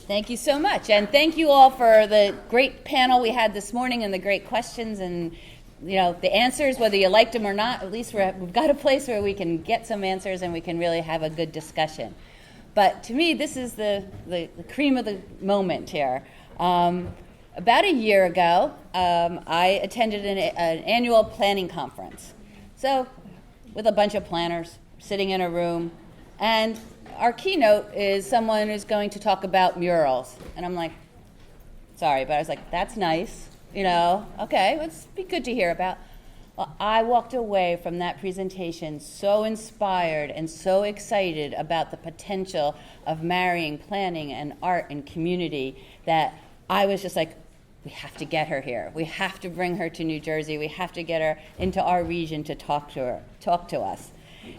Thank you so much, and thank you all for the great panel we had this morning and the great questions and the answers, whether you liked them or not. At least we've got a place where we can get some answers and we can really have a good discussion. But to me, this is the cream of the moment here. About a year ago, I attended an annual planning conference. So, with a bunch of planners sitting in a room, and our keynote is someone who's going to talk about murals. And I'm like, sorry, but I was like, that's nice, okay, it's be good to hear about. Well, I walked away from that presentation so inspired and so excited about the potential of marrying planning and art and community that I was just like, we have to get her here. We have to bring her to New Jersey. We have to get her into our region to talk to us.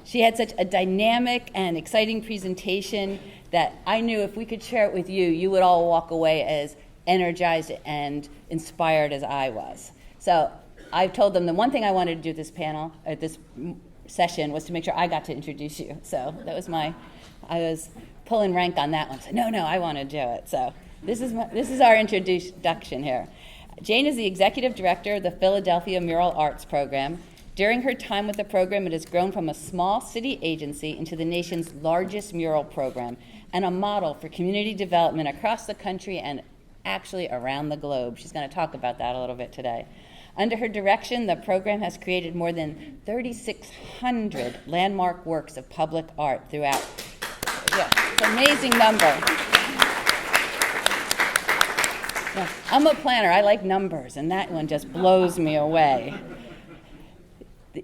She had such a dynamic and exciting presentation that I knew if we could share it with you, you would all walk away as energized and inspired as I was. So I told them the one thing I wanted to do at this panel, at this session, was to make sure I got to introduce you. So that was I was pulling rank on that one. I said, no, I want to do it. So this is our introduction here. Jane is the executive director of the Philadelphia Mural Arts Program. During her time with the program, it has grown from a small city agency into the nation's largest mural program and a model for community development across the country and actually around the globe. She's going to talk about that a little bit today. Under her direction, the program has created more than 3,600 landmark works of public art throughout. Yeah, it's an amazing number. Yeah, I'm a planner. I like numbers, and that one just blows me away.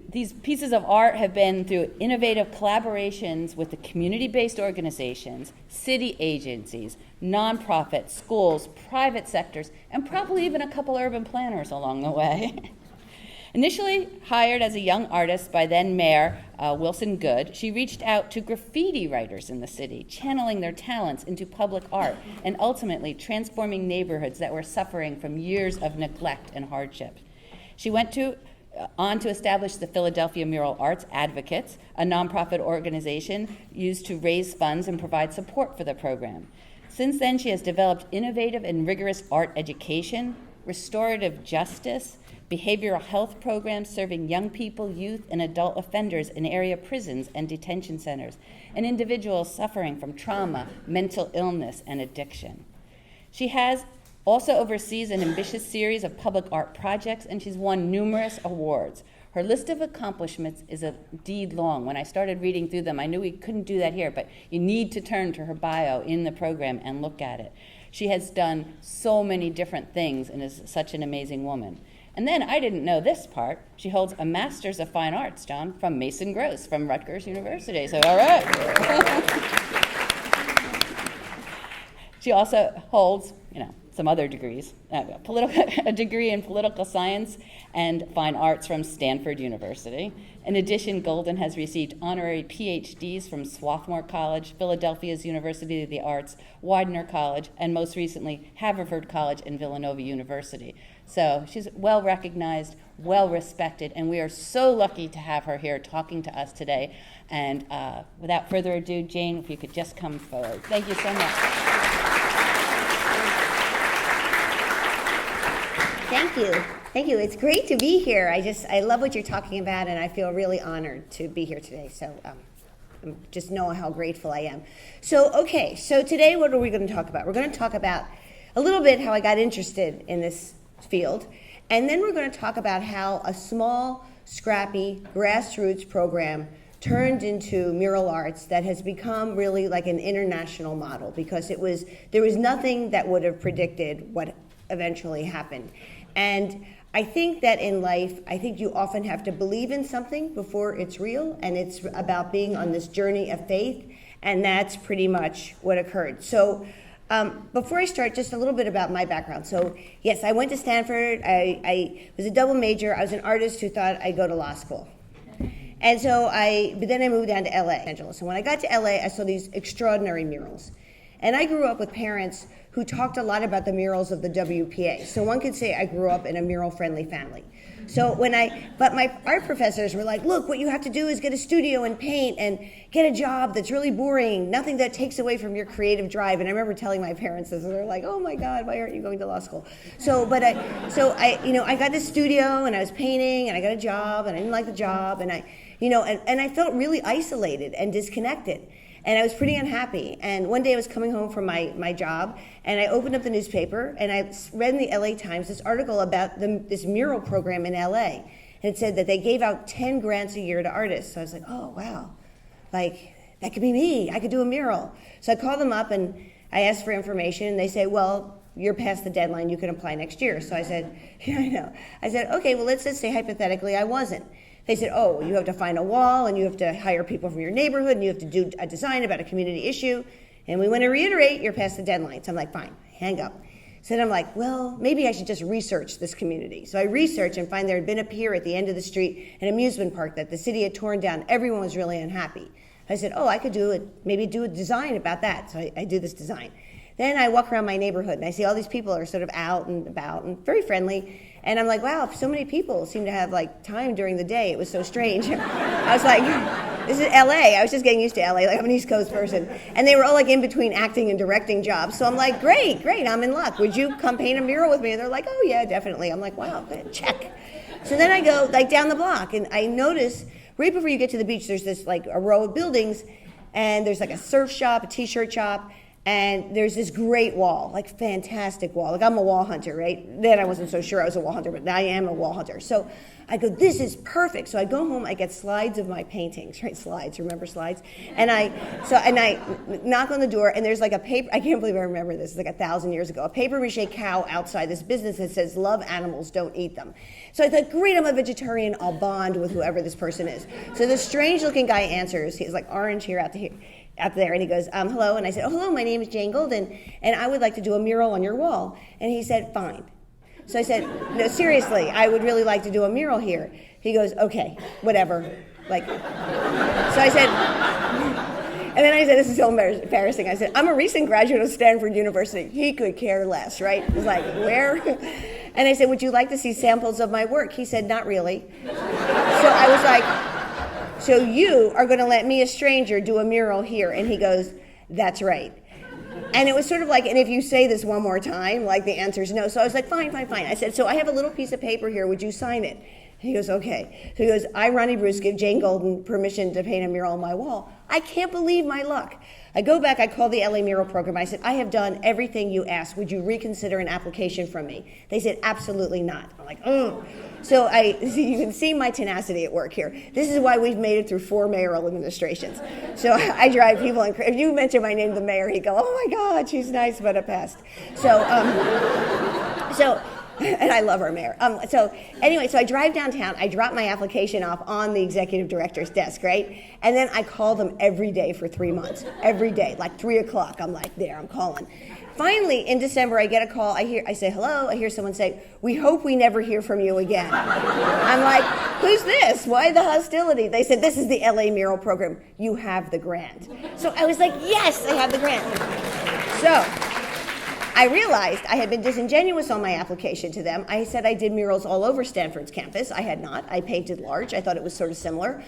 These pieces of art have been through innovative collaborations with the community-based organizations, city agencies, nonprofits, schools, private sectors, and probably even a couple urban planners along the way. Initially hired as a young artist by then Mayor Wilson Goode, she reached out to graffiti writers in the city, channeling their talents into public art and ultimately transforming neighborhoods that were suffering from years of neglect and hardship. She went on to establish the Philadelphia Mural Arts Advocates, a nonprofit organization used to raise funds and provide support for the program. Since then, she has developed innovative and rigorous art education, restorative justice, behavioral health programs serving young people, youth, and adult offenders in area prisons and detention centers, and individuals suffering from trauma, mental illness, and addiction. She has also oversees an ambitious series of public art projects, and she's won numerous awards. Her list of accomplishments is indeed long. When I started reading through them, I knew we couldn't do that here, but you need to turn to her bio in the program and look at it. She has done so many different things and is such an amazing woman. And then I didn't know this part. She holds a Master's of Fine Arts, John, from Mason Gross from Rutgers University. So, all right. She also holds, some other degrees, a degree in political science and fine arts from Stanford University. In addition, Golden has received honorary PhDs from Swarthmore College, Philadelphia's University of the Arts, Widener College, and most recently, Haverford College and Villanova University. So she's well recognized, well respected, and we are so lucky to have her here talking to us today. And without further ado, Jane, if you could just come forward. Thank you so much. Thank you. It's great to be here. I love what you're talking about, and I feel really honored to be here today. So just know how grateful I am. So today what are we going to talk about? We're going to talk about a little bit how I got interested in this field, and then we're going to talk about how a small, scrappy, grassroots program turned into mural arts that has become really like an international model, because there was nothing that would have predicted what eventually happened. And I think that in life, you often have to believe in something before it's real, and it's about being on this journey of faith, and that's pretty much what occurred. So before I start, just a little bit about my background. So yes, I went to Stanford. I was a double major. I was an artist who thought I'd go to law school. And so but then I moved down to LA, Angeles. And when I got to LA, I saw these extraordinary murals. And I grew up with parents who talked a lot about the murals of the WPA. So one could say I grew up in a mural-friendly family. So but my art professors were like, look, what you have to do is get a studio and paint and get a job that's really boring, nothing that takes away from your creative drive. And I remember telling my parents this, and they're like, oh my God, why aren't you going to law school? I got this studio and I was painting and I got a job and I didn't like the job and I felt really isolated and disconnected. And I was pretty unhappy. And one day I was coming home from my job, and I opened up the newspaper, and I read in the LA Times this article about this mural program in LA. And it said that they gave out 10 grants a year to artists. So I was like, oh, wow. Like, that could be me. I could do a mural. So I called them up, and I asked for information, and they say, well, you're past the deadline. You can apply next year. So I said, yeah, I know. I said, okay, well, let's just say hypothetically I wasn't. They said, oh, you have to find a wall, and you have to hire people from your neighborhood, and you have to do a design about a community issue, and we want to reiterate, you're past the deadline. So I'm like, fine, hang up. So then I'm like, well, maybe I should just research this community. So I researched and find there had been a pier at the end of the street, an amusement park that the city had torn down. Everyone was really unhappy. I said, oh, I could maybe do a design about that. So I do this design. Then I walk around my neighborhood, and I see all these people are sort of out and about and very friendly. And I'm like, wow, so many people seem to have like time during the day. It was so strange. I was like, this is LA. I was just getting used to LA. Like, I'm an East Coast person. And they were all like in between acting and directing jobs. So I'm like, great, I'm in luck. Would you come paint a mural with me? And they're like, oh yeah, definitely. I'm like, wow, good, check. So then I go like down the block, and I notice right before you get to the beach, there's this like a row of buildings, and there's like a surf shop, a t-shirt shop, and there's this great wall, like fantastic wall. Like, I'm a wall hunter, right? Then I wasn't so sure I was a wall hunter, but now I am a wall hunter. So I go, this is perfect. So I go home, I get slides of my paintings, right? Slides, remember slides? And I knock on the door, and there's like a paper, I can't believe I remember this, it's like 1,000 years ago, a paper mache cow outside this business that says, love animals, don't eat them. So I thought, great, I'm a vegetarian, I'll bond with whoever this person is. So this strange looking guy answers, he's like orange here, out there, and he goes, hello, and I said, oh, hello, my name is Jane Golden, and I would like to do a mural on your wall. And he said, fine. So I said, no, seriously, I would really like to do a mural here. He goes, okay, whatever. Like, so I said, and then I said, this is so embarrassing. I said, I'm a recent graduate of Stanford University. He could care less, right? He was like, where? And I said, would you like to see samples of my work? He said, not really. So I was like, so you are going to let me, a stranger, do a mural here? And he goes, that's right. And it was sort of like, and if you say this one more time, like the answer is no. So I was like, fine. I said, so I have a little piece of paper here. Would you sign it? He goes, okay. So he goes, I, Ronnie Bruce, give Jane Golden permission to paint a mural on my wall. I can't believe my luck. I go back, I call the LA Mural Program. I said, I have done everything you asked. Would you reconsider an application from me? They said, absolutely not. I'm like, oh. So you can see my tenacity at work here. This is why we've made it through 4 mayoral administrations. So I drive people, and if you mention my name to the mayor, he'd go, oh my God, she's nice, but it passed. And I love our mayor. So I drive downtown, I drop my application off on the executive director's desk, right? And then I call them every day for 3 months. Every day, like 3 o'clock, I'm like, there, I'm calling. Finally, in December, I get a call, I say, hello, I hear someone say, we hope we never hear from you again. I'm like, who's this? Why the hostility? They said, this is the LA Mural Program. You have the grant. So I was like, yes, I have the grant. So I realized I had been disingenuous on my application to them. I said I did murals all over Stanford's campus. I had not. I painted large. I thought it was sort of similar.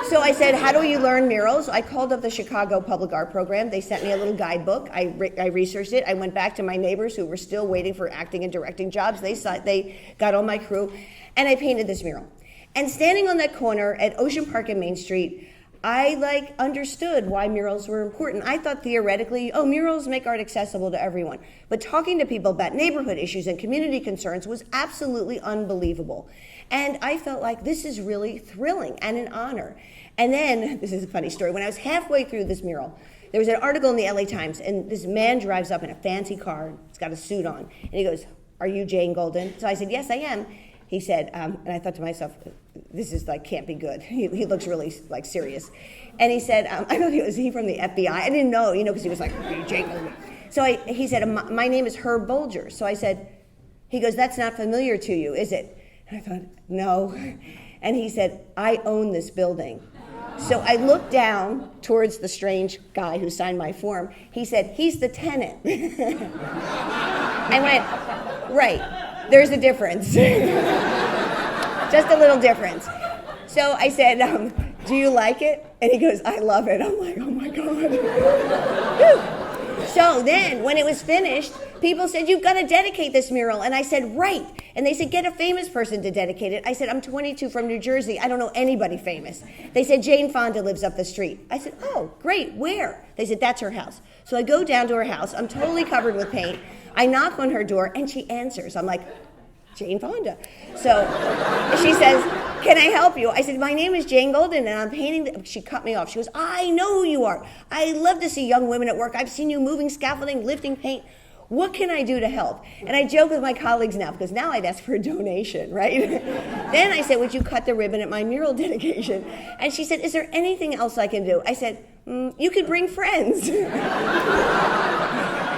So I said, how do you learn murals? I called up the Chicago Public Art Program. They sent me a little guidebook. I researched it. I went back to my neighbors who were still waiting for acting and directing jobs. They got on my crew, and I painted this mural. And standing on that corner at Ocean Park and Main Street, I understood why murals were important. I thought theoretically, murals make art accessible to everyone. But talking to people about neighborhood issues and community concerns was absolutely unbelievable. And I felt like this is really thrilling and an honor. And then, this is a funny story, when I was halfway through this mural, there was an article in the LA Times, and this man drives up in a fancy car, he's got a suit on, and he goes, are you Jane Golden? So I said, yes, I am. He said, and I thought to myself, this is can't be good. He looks really serious. And he said, I don't know, was he from the FBI? I didn't know, because he was like, Jane Golden. So he said, my name is Herb Bolger. So I said, he goes, that's not familiar to you, is it? And I thought, no. And he said, I own this building. So I looked down towards the strange guy who signed my form. He said, he's the tenant. I went, right, there's a difference. Just a little difference. So I said, do you like it? And he goes, I love it. I'm like, oh my God. So then, when it was finished, people said, you've got to dedicate this mural. And I said, right. And they said, get a famous person to dedicate it. I said, I'm 22 from New Jersey. I don't know anybody famous. They said, Jane Fonda lives up the street. I said, oh, great. Where? They said, that's her house. So I go down to her house. I'm totally covered with paint. I knock on her door, and she answers. I'm like, Jane Fonda. So she says, can I help you? I said, my name is Jane Golden, and I'm painting. She cut me off. She goes, I know who you are. I love to see young women at work. I've seen you moving scaffolding, lifting paint. What can I do to help? And I joke with my colleagues now, because now I'd ask for a donation, right? Then I said, would you cut the ribbon at my mural dedication? And she said, is there anything else I can do? I said, you could bring friends.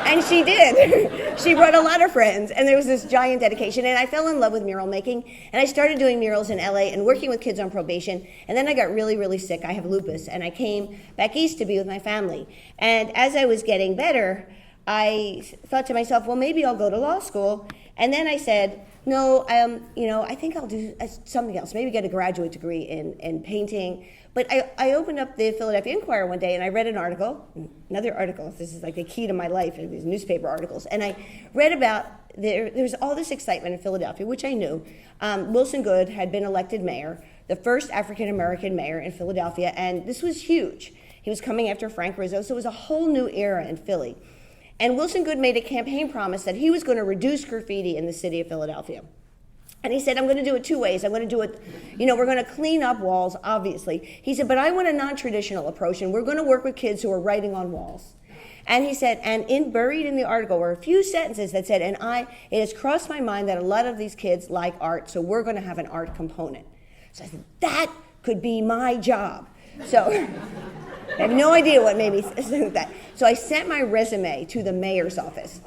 And she did. She brought a lot of friends, and there was this giant dedication, and I fell in love with mural making, and I started doing murals in LA and working with kids on probation, and then I got really, really sick. I have lupus, and I came back east to be with my family. And as I was getting better, I thought to myself, well, maybe I'll go to law school. And then I said, no, I think I'll do something else, maybe get a graduate degree in painting. But I opened up the Philadelphia Inquirer one day, and I read an article, another article. This is like the key to my life, these newspaper articles. And I read about there's all this excitement in Philadelphia, which I knew. Wilson Goode had been elected mayor, the first African-American mayor in Philadelphia, and this was huge. He was coming after Frank Rizzo, so it was a whole new era in Philly. And Wilson Goode made a campaign promise that he was going to reduce graffiti in the city of Philadelphia. And he said, I'm going to do it two ways. I'm going to do it, we're going to clean up walls, obviously. He said, but I want a non-traditional approach, and we're going to work with kids who are writing on walls. And he said, buried in the article were a few sentences that said, it has crossed my mind that a lot of these kids like art, so we're going to have an art component. So I said, that could be my job. So I have no idea what made me think that. So I sent my resume to the mayor's office,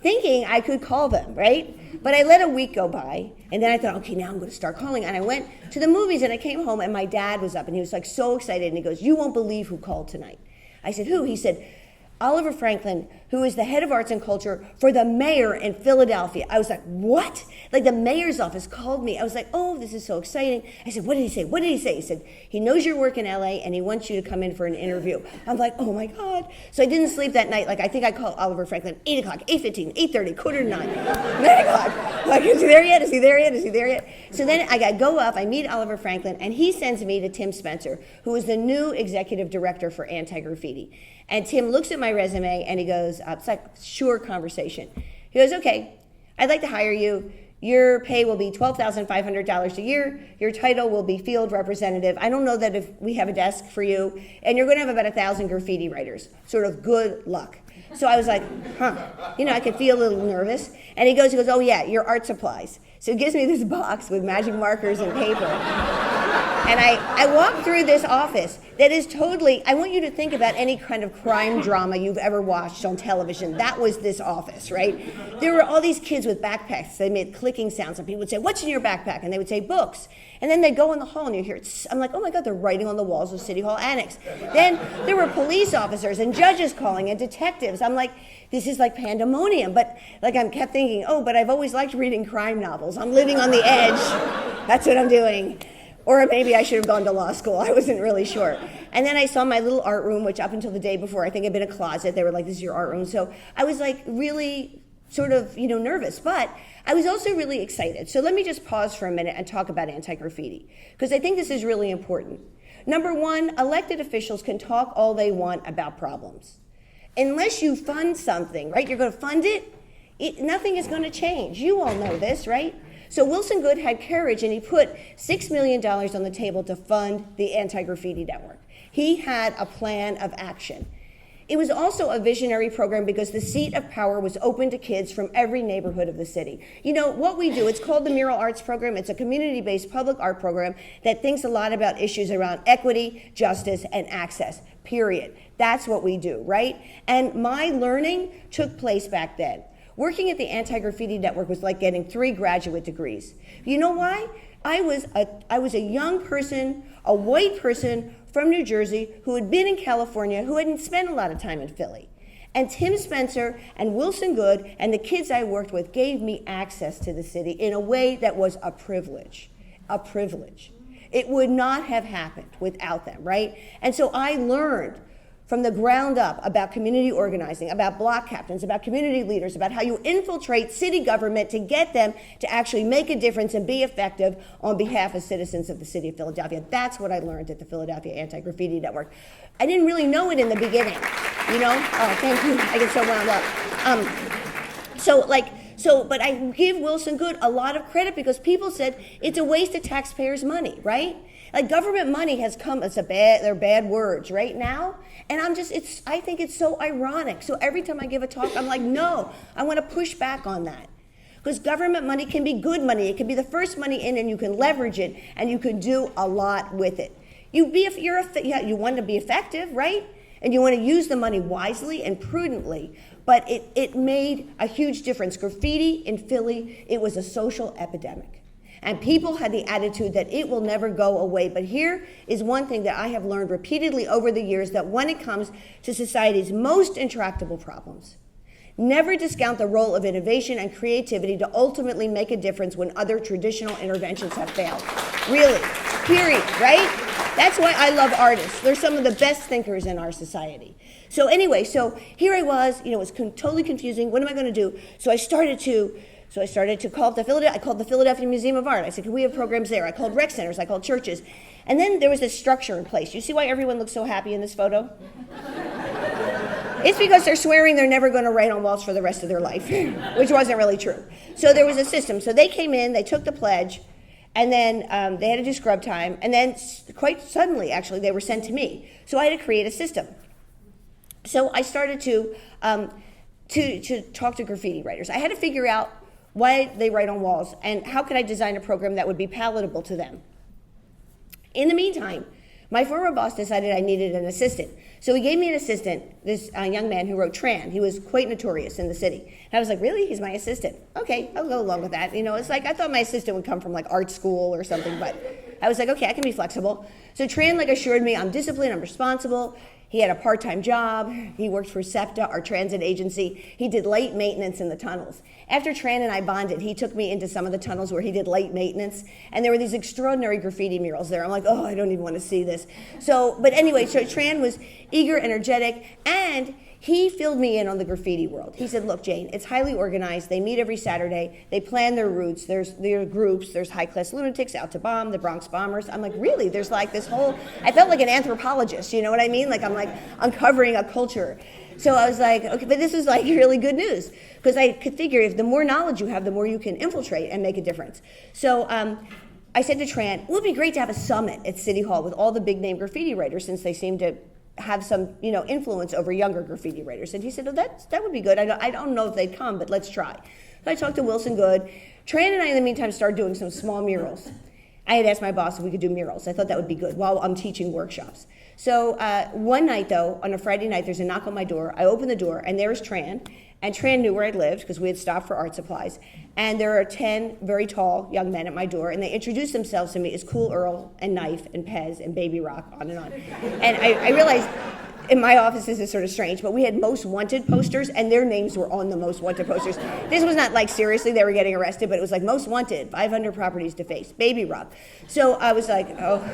thinking I could call them, right? But I let a week go by, and then I thought, okay, now I'm going to start calling. And I went to the movies, and I came home, and my dad was up, and he was like so excited, and he goes, you won't believe who called tonight. I said, who? He said, Oliver Franklin, who is the head of arts and culture for the mayor in Philadelphia. I was like, what? Like the mayor's office called me. I was like, oh, this is so exciting. I said, what did he say? What did he say? He said, he knows your work in LA and he wants you to come in for an interview. I'm like, oh my God. So I didn't sleep that night. Like I think I called Oliver Franklin 8 o'clock, 8:15, 8:30, 8:45, 9 o'clock. Like, is he there yet? Is he there yet? Is he there yet? So then I go up, I meet Oliver Franklin, and he sends me to Tim Spencer, who is the new executive director for Antigraffiti. And Tim looks at my resume and he goes, it's like sure conversation. He goes, okay, I'd like to hire you. Your pay will be $12,500 a year. Your title will be field representative. I don't know that if we have a desk for you. And you're going to have about 1,000 graffiti writers. Sort of good luck. So I was like, I could feel a little nervous. And he goes, oh yeah, your art supplies. So he gives me this box with magic markers and paper. And I walk through this office that is totally, I want you to think about any kind of crime drama you've ever watched on television. That was this office, right? There were all these kids with backpacks. They made clicking sounds, and people would say, what's in your backpack? And they would say, books. And then they'd go in the hall, and you hear it. I'm like, oh my God, they're writing on the walls of City Hall Annex. Then there were police officers and judges calling and detectives. I'm like, this is like pandemonium. But like I kept thinking, but I've always liked reading crime novels. I'm living on the edge. That's what I'm doing. Or maybe I should have gone to law school. I wasn't really sure. And then I saw my little art room, which up until the day before, I think had been a closet. They were like, this is your art room. So I was like really sort of, nervous. But I was also really excited. So let me just pause for a minute and talk about anti-graffiti, because I think this is really important. Number one, elected officials can talk all they want about problems. Unless you fund something, right? You're going to fund it, nothing is going to change. You all know this, right? So Wilson Goode had courage, and he put $6 million on the table to fund the Antigraffiti Network. He had a plan of action. It was also a visionary program because the seat of power was open to kids from every neighborhood of the city. What we do, it's called the Mural Arts Program. It's a community-based public art program that thinks a lot about issues around equity, justice, and access, period. That's what we do, right? And my learning took place back then. Working at the Antigraffiti Network was like getting 3 graduate degrees. You know why? I was a young person, a white person from New Jersey who had been in California, who hadn't spent a lot of time in Philly. And Tim Spencer and Wilson Good and the kids I worked with gave me access to the city in a way that was a privilege, a privilege. It would not have happened without them, right? And so I learned from the ground up about community organizing, about block captains, about community leaders, about how you infiltrate city government to get them to actually make a difference and be effective on behalf of citizens of the city of Philadelphia. That's what I learned at the Philadelphia Anti-Graffiti Network. I didn't really know it in the beginning, you know? Oh, thank you. I get so wound up. But I give Wilson Good a lot of credit because people said it's a waste of taxpayers' money, right? Like government money has come, they're bad words right now. And I think it's so ironic. So every time I give a talk, I'm like, no, I want to push back on that. Because government money can be good money. It can be the first money in and you can leverage it and you can do a lot with it. You want to be effective, right? And you want to use the money wisely and prudently. But it made a huge difference. Graffiti in Philly, it was a social epidemic. And people had the attitude that it will never go away. But here is one thing that I have learned repeatedly over the years, that when it comes to society's most intractable problems, never discount the role of innovation and creativity to ultimately make a difference when other traditional interventions have failed. Really, period, right? That's why I love artists. They're some of the best thinkers in our society. So anyway, so here I was, it was totally confusing. What am I going to do? So I started to call up I called the Philadelphia Museum of Art. I said, can we have programs there? I called rec centers. I called churches. And then there was this structure in place. You see why everyone looks so happy in this photo? It's because they're swearing they're never going to write on walls for the rest of their life, which wasn't really true. So there was a system. So they came in, they took the pledge, and then they had to do scrub time. And then quite suddenly, actually, they were sent to me. So I had to create a system. So I started to talk to graffiti writers. I had to figure out why they write on walls, and how could I design a program that would be palatable to them. In the meantime, my former boss decided I needed an assistant. So he gave me an assistant, this young man who wrote Tran. He was quite notorious in the city. And I was like, really? He's my assistant? Okay, I'll go along with that. It's like, I thought my assistant would come from like art school or something, but I was like, okay, I can be flexible. So Tran assured me I'm disciplined, I'm responsible. He had a part-time job. He worked for SEPTA, our transit agency. He did light maintenance in the tunnels. After Tran and I bonded, he took me into some of the tunnels where he did light maintenance, and there were these extraordinary graffiti murals there. I'm like, oh, I don't even want to see this. But anyway, so Tran was eager, energetic, and he filled me in on the graffiti world. He said, look, Jane, it's highly organized. They meet every Saturday. They plan their routes. There's groups. There's high-class lunatics out to bomb, the Bronx Bombers. I'm like, really? There's like this whole, I felt like an anthropologist, you know what I mean? Like I'm like uncovering a culture. So I was like, okay, but this is like really good news, because I could figure if the more knowledge you have, the more you can infiltrate and make a difference. So I said to Tran, it would be great to have a summit at City Hall with all the big-name graffiti writers, since they seem to have some, influence over younger graffiti writers. And he said, oh, that would be good. I don't know if they'd come, but let's try. So I talked to Wilson Good. Tran and I, in the meantime, started doing some small murals. I had asked my boss if we could do murals. I thought that would be good while I'm teaching workshops. So one night, though, on a Friday night, there's a knock on my door. I open the door, and there's Tran. And Tran knew where I lived, because we had stopped for art supplies. And there are 10 very tall young men at my door, and they introduced themselves to me as Cool Earl and Knife and Pez and Baby Rock, on and on. And I realized in my office this is sort of strange, but we had Most Wanted posters, and their names were on the Most Wanted posters. This was not like seriously they were getting arrested, but it was like Most Wanted, 500 properties defaced, Baby Rock. So I was like, oh.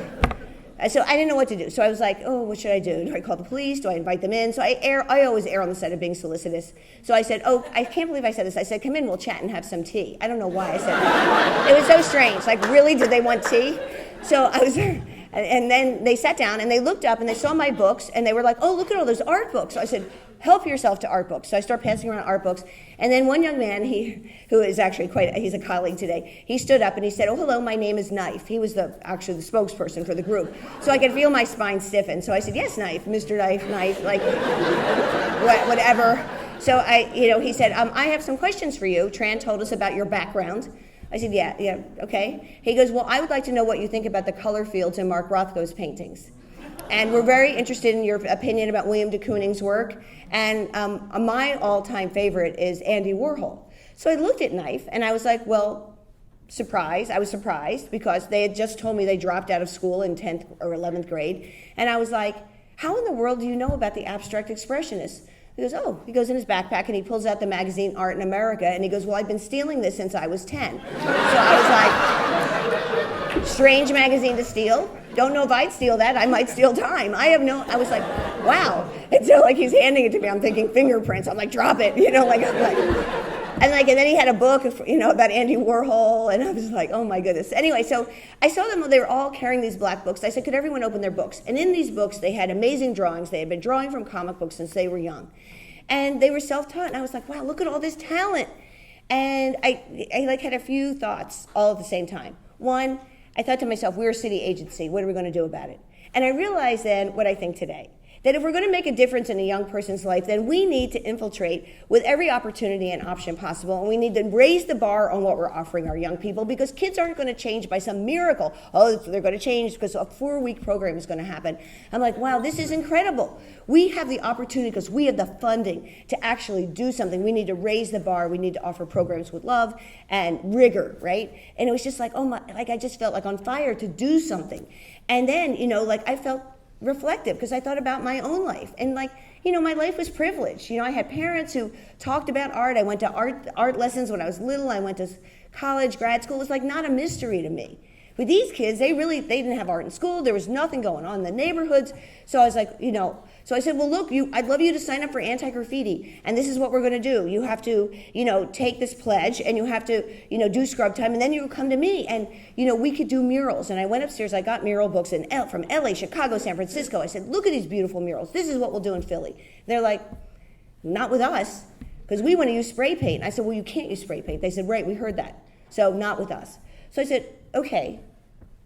So I didn't know what to do. So I was like, oh, what should I do? Do I call the police? Do I invite them in? So I always err on the side of being solicitous. So I said, oh, I can't believe I said this. I said, come in, we'll chat and have some tea. I don't know why I said that. It was so strange. Like, really, did they want tea? So I was there. And then they sat down and they looked up and they saw my books and they were like, oh, look at all those art books. So I said, help yourself to art books. So I start passing around art books. And then one young man, who is actually he's a colleague today, he stood up and he said, oh, hello, my name is Knife. He was actually the spokesperson for the group. So I could feel my spine stiffen. So I said, yes, Knife, Mr. Knife, like whatever. So he said, I have some questions for you. Tran told us about your background. I said, yeah, okay. He goes, well, I would like to know what you think about the color fields in Mark Rothko's paintings. And we're very interested in your opinion about William de Kooning's work. And my all-time favorite is Andy Warhol. So I looked at Knife, and I was like, well, surprised. I was surprised because they had just told me they dropped out of school in 10th or 11th grade. And I was like, how in the world do you know about the abstract expressionists? He goes, oh, he goes in his backpack and he pulls out the magazine Art in America and he goes, well, I've been stealing this since I was 10. So I was like, strange magazine to steal. Don't know if I'd steal that. I might steal time. I was like, wow. And so like he's handing it to me. I'm thinking fingerprints. I'm like, drop it. And then he had a book, about Andy Warhol, and I was like, oh my goodness. Anyway, so I saw them, they were all carrying these black books. I said, could everyone open their books? And in these books, they had amazing drawings. They had been drawing from comic books since they were young. And they were self-taught, and I was like, wow, look at all this talent. And I had a few thoughts all at the same time. One, I thought to myself, we're a city agency. What are we going to do about it? And I realized then what I think today. That if we're going to make a difference in a young person's life, then we need to infiltrate with every opportunity and option possible, and we need to raise the bar on what we're offering our young people, because kids aren't going to change by some miracle. Oh, they're going to change because a 4-week program is going to happen. I'm like, wow, this is incredible. We have the opportunity because we have the funding to actually do something. We need to raise the bar. We need to offer programs with love and rigor, right? And it was just like, oh my, like I just felt like on fire to do something. And then, I felt reflective because I thought about my own life, and my life was privileged. I had parents who talked about art. I went to art lessons when I was little. I went to college, grad school. It was like not a mystery to me. With these kids, they didn't have art in school. There was nothing going on in the neighborhoods. So I was like, so I said, well, look, I'd love you to sign up for Antigraffiti, and this is what we're going to do. You have to, take this pledge, and you have to, do scrub time, and then you come to me, and, we could do murals. And I went upstairs. I got mural books from LA, Chicago, San Francisco. I said, look at these beautiful murals. This is what we'll do in Philly. They're like, not with us, because we want to use spray paint. I said, well, you can't use spray paint. They said, right, we heard that. So not with us. So I said, okay.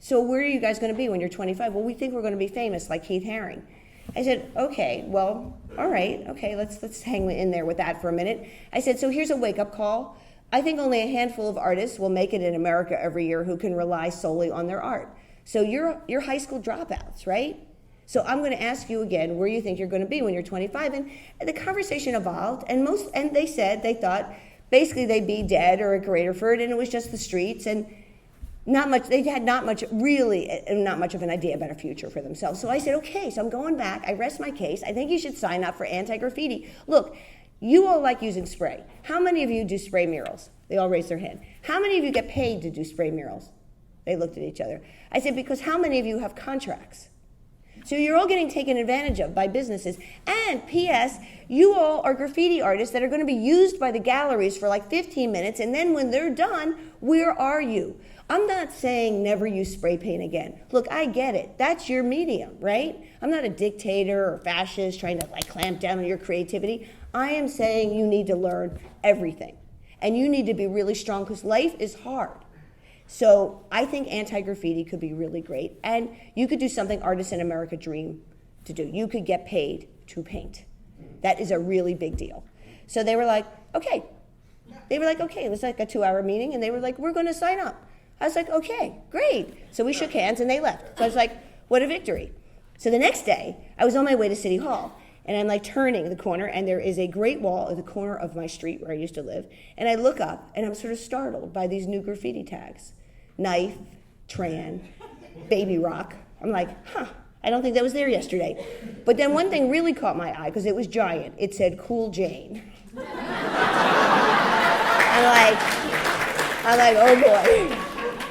So where are you guys going to be when you're 25? Well, we think we're going to be famous like Keith Haring. I said, okay, well, all right, okay, let's hang in there with that for a minute. I said, so here's a wake-up call. I think only a handful of artists will make it in America every year who can rely solely on their art. So you're high school dropouts, right? So I'm going to ask you again where you think you're going to be when you're 25. And the conversation evolved, and they said they thought basically they'd be dead or at Graterford, and it was just the streets, and they had not much of an idea about a future for themselves. So I said, okay, so I'm going back. I rest my case. I think you should sign up for Anti-Graffiti. Look, you all like using spray. How many of you do spray murals? They all raised their hand. How many of you get paid to do spray murals? They looked at each other. I said, because how many of you have contracts? So you're all getting taken advantage of by businesses. And P.S., you all are graffiti artists that are going to be used by the galleries for like 15 minutes, and then when they're done, where are you? I'm not saying never use spray paint again. Look, I get it. That's your medium, right? I'm not a dictator or fascist trying to clamp down on your creativity. I am saying you need to learn everything. And you need to be really strong because life is hard. So I think anti-graffiti could be really great. And you could do something artists in America dream to do. You could get paid to paint. That is a really big deal. So they were like, okay. It was like a 2-hour meeting, and they were like, we're going to sign up. I was like, okay, great. So we shook hands and they left. So I was like, what a victory. So the next day, I was on my way to City Hall, and I'm turning the corner, and there is a great wall at the corner of my street where I used to live. And I look up, and I'm sort of startled by these new graffiti tags. Knife, Tran, Baby Rock. I'm like, I don't think that was there yesterday. But then one thing really caught my eye, because it was giant. It said, Cool Jane. I'm like, oh boy.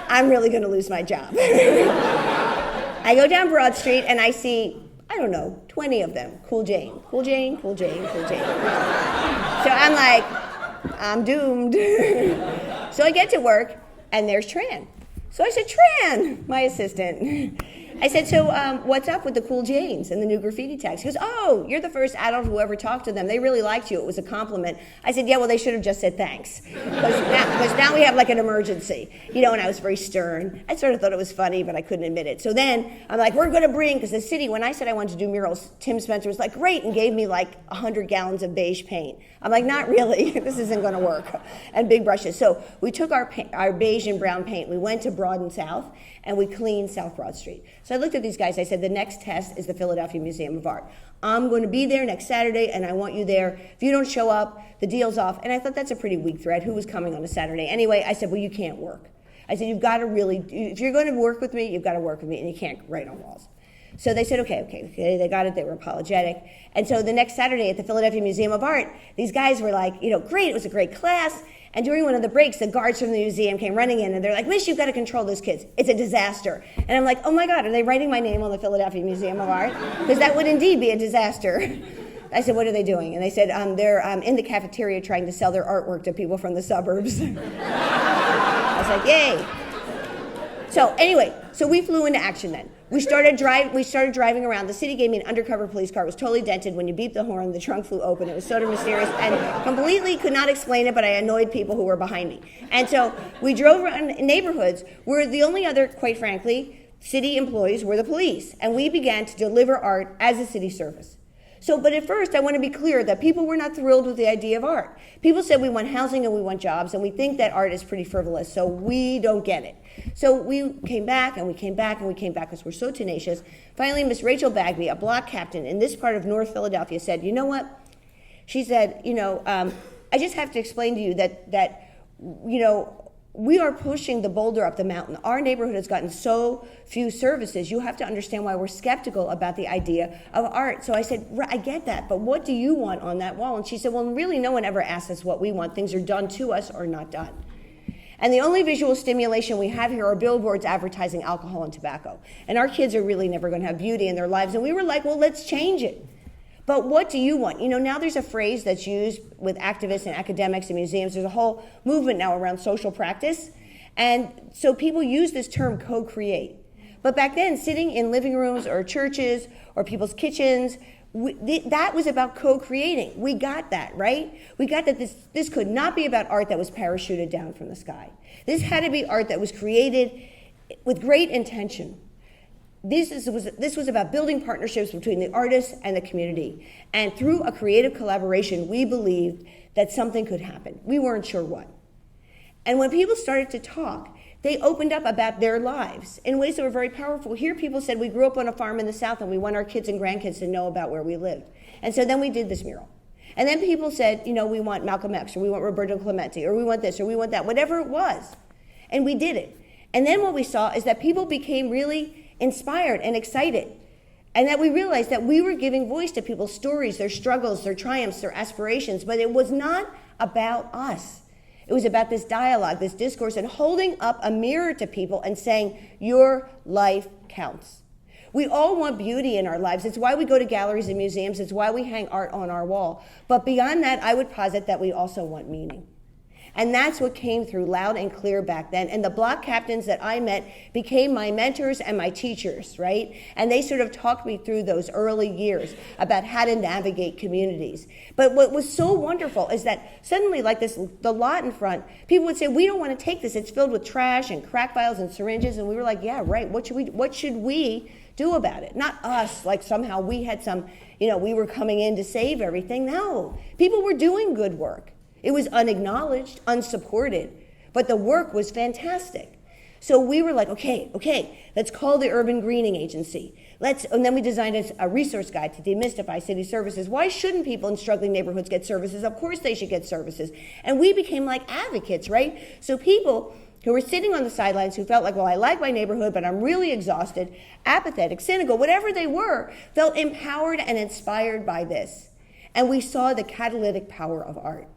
I'm really going to lose my job. I go down Broad Street and I see, 20 of them. Cool Jane, Cool Jane, Cool Jane, Cool Jane. So I'm like, I'm doomed. So I get to work and there's Tran. So I said, Tran, my assistant. I said, so what's up with the Cool Janes and the new graffiti tags? He goes, oh, you're the first adult who ever talked to them. They really liked you. It was a compliment. I said, yeah, well, they should have just said thanks. Because now we have an emergency. And I was very stern. I sort of thought it was funny, but I couldn't admit it. So then I'm like, we're going to bring, because the city, when I said I wanted to do murals, Tim Spencer was like, great, and gave me 100 gallons of beige paint. I'm like, not really. This isn't going to work. And big brushes. So we took our beige and brown paint. We went to Broad and South, and we cleaned South Broad Street. So I looked at these guys. I said, the next test is the Philadelphia Museum of Art. I'm going to be there next Saturday, and I want you there. If you don't show up, the deal's off. And I thought that's a pretty weak threat. Who was coming on a Saturday? Anyway, I said, well, you can't work. I said, you've got to really, if you're going to work with me, you've got to work with me, and you can't write on walls. So they said, okay, they got it, they were apologetic. And so the next Saturday at the Philadelphia Museum of Art, these guys were like, great, it was a great class. And during one of the breaks, the guards from the museum came running in, and they're like, Miss, you've got to control those kids. It's a disaster. And I'm like, oh my God, are they writing my name on the Philadelphia Museum of Art? Because that would indeed be a disaster. I said, what are they doing? And they said, they're in the cafeteria trying to sell their artwork to people from the suburbs. I was like, yay. So anyway, we flew into action then. We started driving around. The city gave me an undercover police car. It was totally dented. When you beeped the horn, the trunk flew open. It was sort of mysterious and completely could not explain it, but I annoyed people who were behind me. And so we drove around neighborhoods where the only other, quite frankly, city employees were the police. And we began to deliver art as a city service. But at first, I want to be clear that people were not thrilled with the idea of art. People said we want housing and we want jobs, and we think that art is pretty frivolous, so we don't get it. So we came back, and we came back, and we came back because we're so tenacious. Finally, Miss Rachel Bagby, a block captain in this part of North Philadelphia, said, you know what? She said, I just have to explain to you that we are pushing the boulder up the mountain. Our neighborhood has gotten so few services. You have to understand why we're skeptical about the idea of art. So I said, I get that, but what do you want on that wall? And she said, well, really, no one ever asks us what we want. Things are done to us or not done. And the only visual stimulation we have here are billboards advertising alcohol and tobacco. And our kids are really never going to have beauty in their lives. And we were like, well, let's change it. But what do you want? Now there's a phrase that's used with activists and academics and museums. There's a whole movement now around social practice. And so people use this term co-create. But back then, sitting in living rooms or churches or people's kitchens, that was about co-creating. We got that, right? We got that this could not be about art that was parachuted down from the sky. This had to be art that was created with great intention. This was about building partnerships between the artists and the community. And through a creative collaboration, we believed that something could happen. We weren't sure what. And when people started to talk, they opened up about their lives in ways that were very powerful. Here people said, we grew up on a farm in the South and we want our kids and grandkids to know about where we lived. And so then we did this mural. And then people said, we want Malcolm X, or we want Roberto Clemente, or we want this, or we want that, whatever it was. And we did it. And then what we saw is that people became really inspired and excited. And that we realized that we were giving voice to people's stories, their struggles, their triumphs, their aspirations, but it was not about us. It was about this dialogue, this discourse, and holding up a mirror to people and saying, your life counts. We all want beauty in our lives. It's why we go to galleries and museums. It's why we hang art on our wall. But beyond that, I would posit that we also want meaning. And that's what came through loud and clear back then. And the block captains that I met became my mentors and my teachers, right? And they sort of talked me through those early years about how to navigate communities. But what was so wonderful is that suddenly, like the lot in front, people would say, we don't want to take this. It's filled with trash and crack vials and syringes. And we were like, yeah, right. What should we do about it? Not us, like somehow we had some, we were coming in to save everything. No, people were doing good work. It was unacknowledged, unsupported, but the work was fantastic. So we were like, okay, let's call the Urban Greening Agency. And then we designed a resource guide to demystify city services. Why shouldn't people in struggling neighborhoods get services? Of course they should get services. And we became like advocates, right? So people who were sitting on the sidelines who felt like, well, I like my neighborhood, but I'm really exhausted, apathetic, cynical, whatever they were, felt empowered and inspired by this. And we saw the catalytic power of art.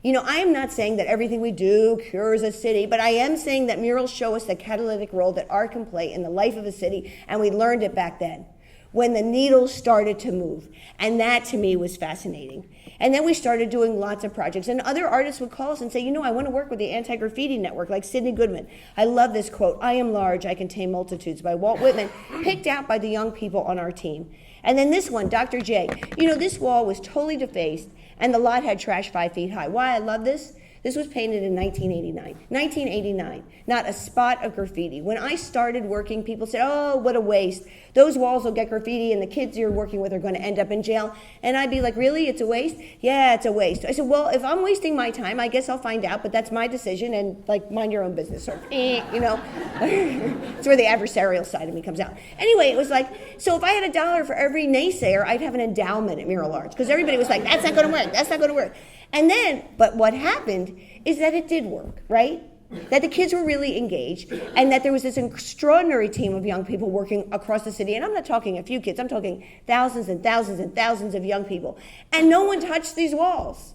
I am not saying that everything we do cures a city, but I am saying that murals show us the catalytic role that art can play in the life of a city, and we learned it back then, when the needle started to move. And that, to me, was fascinating. And then we started doing lots of projects, and other artists would call us and say, I want to work with the Antigraffiti Network, like Sidney Goodman. I love this quote, "I am large, I contain multitudes," by Walt Whitman, picked out by the young people on our team. And then this one, Dr. J. This wall was totally defaced, and the lot had trash 5 feet high. Why I love this? This was painted in 1989. 1989, not a spot of graffiti. When I started working, people said, oh, what a waste. Those walls will get graffiti and the kids you're working with are going to end up in jail. And I'd be like, really? It's a waste? Yeah, it's a waste. I said, well, if I'm wasting my time, I guess I'll find out, but that's my decision, and mind your own business. Sort of, It's where the adversarial side of me comes out. Anyway, it was like, so if I had $1 for every naysayer, I'd have an endowment at Mural Arts, because everybody was like, that's not going to work. And then, but what happened is that it did work, right? that the kids were really engaged, and that there was this extraordinary team of young people working across the city. And I'm not talking a few kids, I'm talking thousands and thousands and thousands of young people. And no one touched these walls.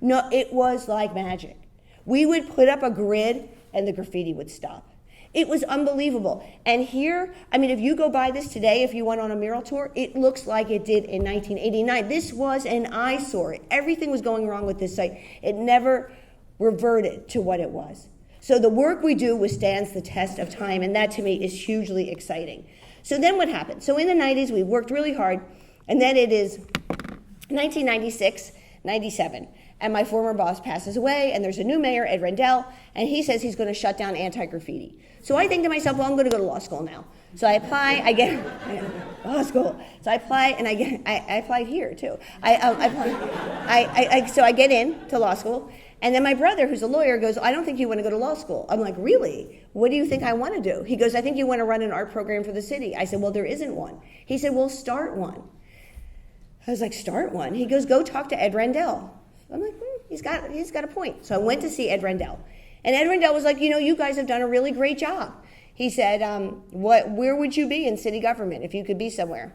No, it was like magic. We would put up a grid and the graffiti would stop. It was unbelievable. And here, I mean, if you go by this today, if you went on a mural tour, it looks like it did in 1989. This was an eyesore. Everything was going wrong with this site. It never reverted to what it was. So the work we do withstands the test of time, and that to me is hugely exciting. So then what happened? So in the 90s, we worked really hard, and then it is 1996, 97. And my former boss passes away, and there's a new mayor, Ed Rendell, and he says he's going to shut down anti-graffiti. So I think to myself, well, I'm going to go to law school now. So I apply, I get law school. So I apply, and I applied here too. So I get in to law school, and then my brother, who's a lawyer, goes, I don't think you want to go to law school. I'm like, really? What do you think I want to do? He goes, I think you want to run an art program for the city. I said, well, there isn't one. He said, well, start one. I was like, start one? He goes, go talk to Ed Rendell. I'm like, he's got a point. So I went to see Ed Rendell. And Ed Rendell was like, you guys have done a really great job. He said, where would you be in city government if you could be somewhere?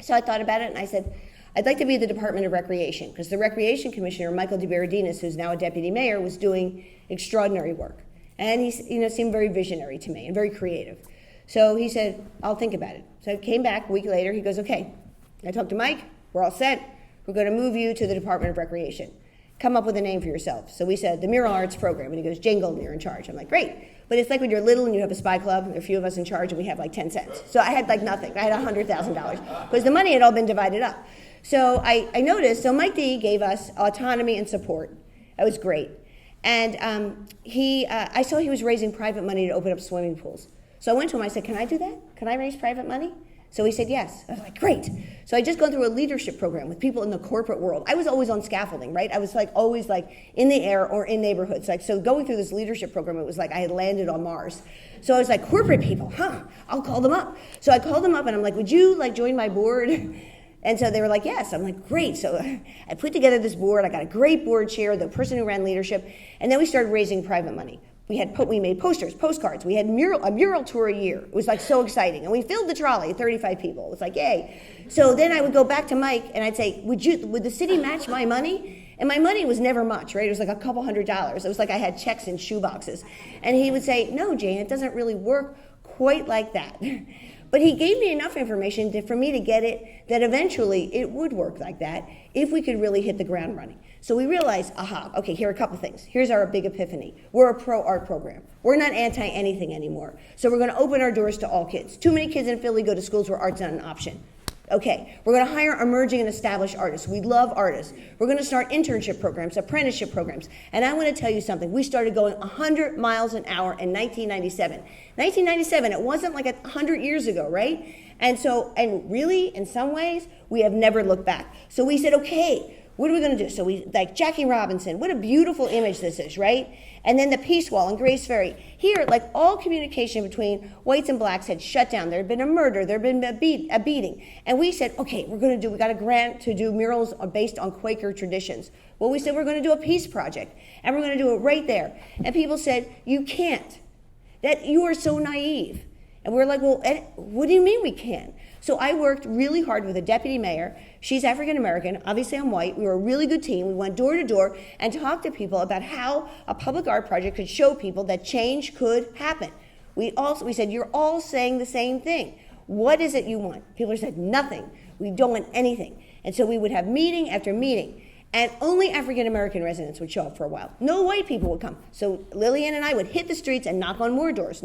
So I thought about it, and I said, I'd like to be the Department of Recreation, because the Recreation Commissioner, Michael DeBerardinis, who's now a deputy mayor, was doing extraordinary work. And he seemed very visionary to me and very creative. So he said, I'll think about it. So I came back a week later. He goes, okay. I talked to Mike. We're all set. We're going to move you to the Department of Recreation. Come up with a name for yourself. So we said, the Mural Arts Program. And he goes, Jane Golden, you're in charge. I'm like, great. But it's like when you're little and you have a spy club, and there are a few of us in charge, and we have like 10 cents. So I had like nothing. I had $100,000 because the money had all been divided up. So I noticed, so Mike D gave us autonomy and support. That was great. And I saw he was raising private money to open up swimming pools. So I went to him, I said, can I do that? Can I raise private money? So he said yes. I was like, great. So I just gone through a leadership program with people in the corporate world. I was always on scaffolding, right? I was like always like in the air or in neighborhoods. Like, so going through this leadership program, it was like I had landed on Mars. So I was like, corporate people, I'll call them up. So I called them up and I'm like, would you like join my board? And so they were like, yes. I'm like, great. So I put together this board. I got a great board chair, the person who ran leadership. And then we started raising private money. We made posters, postcards. We had a mural tour a year. It was like so exciting. And we filled the trolley, 35 people. It was like, yay. So then I would go back to Mike and I'd say, would the city match my money? And my money was never much, right? It was like a couple $100s. It was like I had checks in shoe boxes. And he would say, no, Jane, it doesn't really work quite like that. But he gave me enough information for me to get it that eventually it would work like that if we could really hit the ground running. So we realized, okay, here are a couple things. Here's our big epiphany. We're a pro-art program. We're not anti-anything anymore. So we're going to open our doors to all kids. Too many kids in Philly go to schools where art's not an option. Okay, we're going to hire emerging and established artists. We love artists. We're going to start internship programs, apprenticeship programs. And I want to tell you something. We started going 100 miles an hour in 1997. 1997, it wasn't like 100 years ago, right? And really, in some ways, we have never looked back. So we said, okay, what are we going to do? So we, like Jackie Robinson, what a beautiful image this is, right? And then the Peace Wall in Grace Ferry. Here, like all communication between whites and blacks had shut down. There had been a murder, there had been a beating. And we said, okay, we got a grant to do murals based on Quaker traditions. Well, we said we're going to do a peace project, and we're going to do it right there. And people said, you can't. That you are so naive. And we're like, well, Ed, what do you mean we can't? So I worked really hard with a deputy mayor. She's African American. Obviously, I'm white. We were a really good team. We went door to door and talked to people about how a public art project could show people that change could happen. We said, you're all saying the same thing. What is it you want? People said, nothing. We don't want anything. And so we would have meeting after meeting. And only African American residents would show up for a while. No white people would come. So Lillian and I would hit the streets and knock on more doors.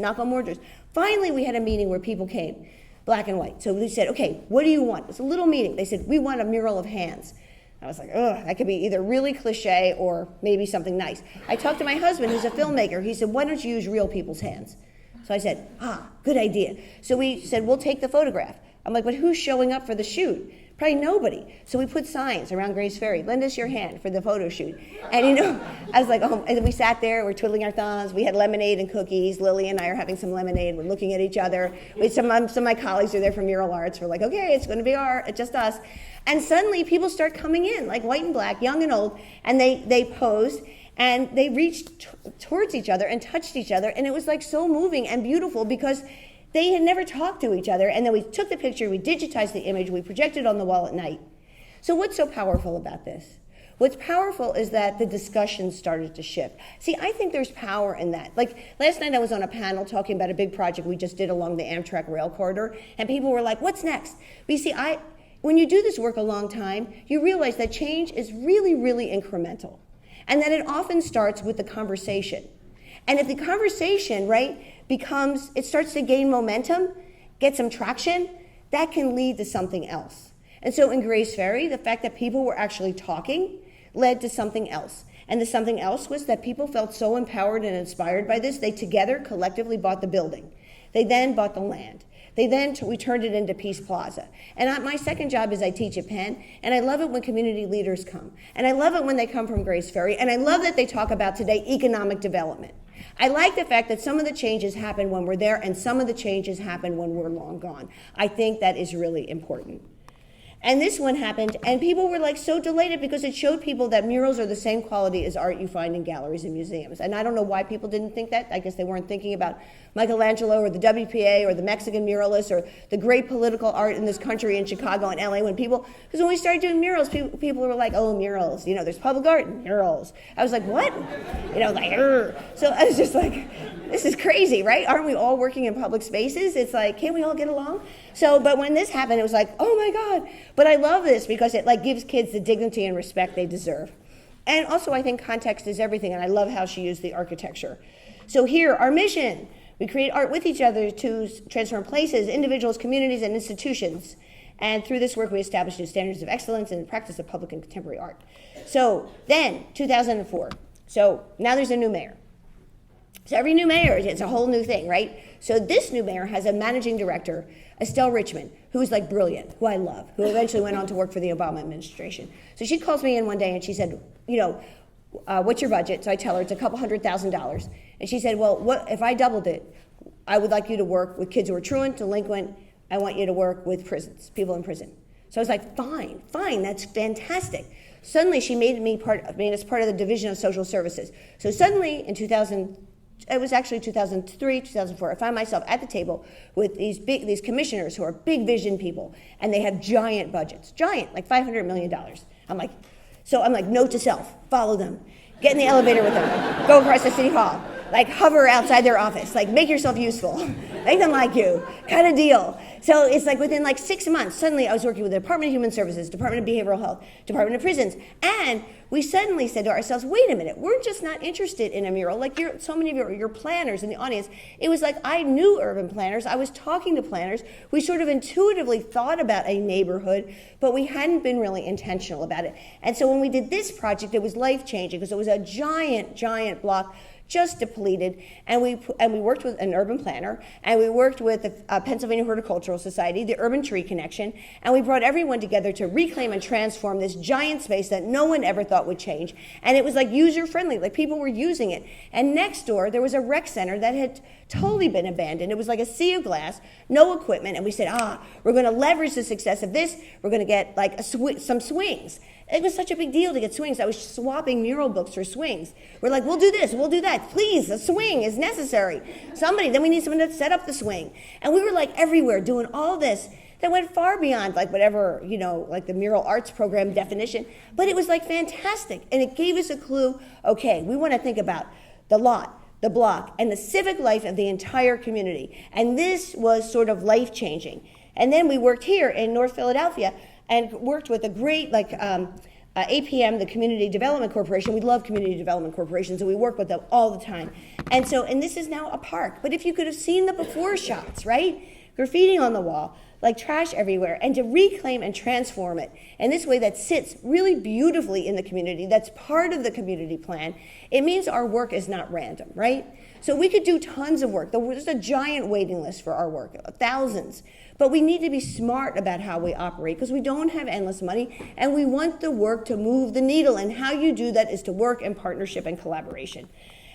Finally, we had a meeting where people came, black and white. So we said, okay, what do you want? It's a little meeting. They said, we want a mural of hands. I was like, that could be either really cliche or maybe something nice. I talked to my husband, who's a filmmaker. He said, why don't you use real people's hands? So I said, good idea. So we said, we'll take the photograph. I'm like, but who's showing up for the shoot? Probably nobody. So we put signs around Grace Ferry, lend us your hand for the photo shoot. And I was like, and then we sat there, we're twiddling our thumbs, we had lemonade and cookies. Lily and I are having some lemonade, we're looking at each other. Some of my colleagues are there from Mural Arts. We're like, okay, it's gonna be art, just us. And suddenly people start coming in, like white and black, young and old, and they posed. And they reached towards each other and touched each other, and it was like so moving and beautiful because they had never talked to each other. And then we took the picture, we digitized the image, we projected it on the wall at night. So what's so powerful about this? What's powerful is that the discussion started to shift. See, I think there's power in that. Like last night I was on a panel talking about a big project we just did along the Amtrak rail corridor, and people were like, what's next? But you see, when you do this work a long time, you realize that change is really, really incremental. And that it often starts with the conversation. And if the conversation, right, it starts to gain momentum, get some traction, that can lead to something else. And so in Grace Ferry, the fact that people were actually talking led to something else. And the something else was that people felt so empowered and inspired by this, they together collectively bought the building. They then bought the land. We turned it into Peace Plaza. And my second job is I teach at Penn, and I love it when community leaders come. And I love it when they come from Grace Ferry, and I love that they talk about today economic development. I like the fact that some of the changes happen when we're there, and some of the changes happen when we're long gone. I think that is really important. And this one happened, and people were like so delighted because it showed people that murals are the same quality as art you find in galleries and museums. And I don't know why people didn't think that. I guess they weren't thinking about Michelangelo or the WPA or the Mexican muralists or the great political art in this country in Chicago and LA because when we started doing murals, people were like, oh, murals, there's public art and murals. I was like, what? So I was just like, this is crazy, right? Aren't we all working in public spaces? It's like, can't we all get along? But when this happened, it was like, oh my God. But I love this because it gives kids the dignity and respect they deserve. And also I think context is everything, and I love how she used the architecture. So here, our mission, we create art with each other to transform places, individuals, communities, and institutions. And through this work, we established new standards of excellence in the practice of public and contemporary art. So then, 2004. So now there's a new mayor. So every new mayor, it's a whole new thing, right? So this new mayor has a managing director, Estelle Richmond, who's brilliant, who I love, who eventually went on to work for the Obama administration. So she calls me in one day and she said, what's your budget? So I tell her it's $200,000. And she said, well, what if I doubled it? I would like you to work with kids who are truant, delinquent. I want you to work with prisons, people in prison. So I was like, fine, that's fantastic. Suddenly she made us part of the Division of Social Services. So suddenly in 2003, 2004, I found myself at the table with these commissioners who are big vision people, and they have giant budgets, like $500 million. I'm like, note to self, follow them, get in the elevator with them, go across the city hall, hover outside their office, make yourself useful, make them like you, kind of deal. So it's within 6 months, suddenly I was working with the Department of Human Services, Department of Behavioral Health, Department of Prisons, and we suddenly said to ourselves, wait a minute, we're just not interested in a mural. So many of your planners in the audience, it was I knew urban planners, I was talking to planners, we sort of intuitively thought about a neighborhood, but we hadn't been really intentional about it. And so when we did this project, it was life-changing because it was a giant block, just depleted, and we worked with an urban planner, and we worked with the Pennsylvania Horticultural Society, the Urban Tree Connection, and we brought everyone together to reclaim and transform this giant space that no one ever thought would change. And it was user-friendly, people were using it. And next door, there was a rec center that had totally been abandoned. It was like a sea of glass, no equipment, and we said, we're going to leverage the success of this, we're going to get some swings. It was such a big deal to get swings. I was swapping mural books for swings. We're like, we'll do this, we'll do that. Please, a swing is necessary. Then we need someone to set up the swing. And we were everywhere doing all this that went far beyond whatever, the mural arts program definition. But it was fantastic. And it gave us a clue, okay, we want to think about the lot, the block, and the civic life of the entire community. And this was sort of life-changing. And then we worked here in North Philadelphia and worked with a great, APM, the Community Development Corporation. We love community development corporations, and we work with them all the time. And this is now a park. But if you could have seen the before shots, right? Graffiti on the wall, trash everywhere, and to reclaim and transform it in this way that sits really beautifully in the community, that's part of the community plan, it means our work is not random, right? So we could do tons of work. There's a giant waiting list for our work, thousands. But we need to be smart about how we operate because we don't have endless money, and we want the work to move the needle. And how you do that is to work in partnership and collaboration.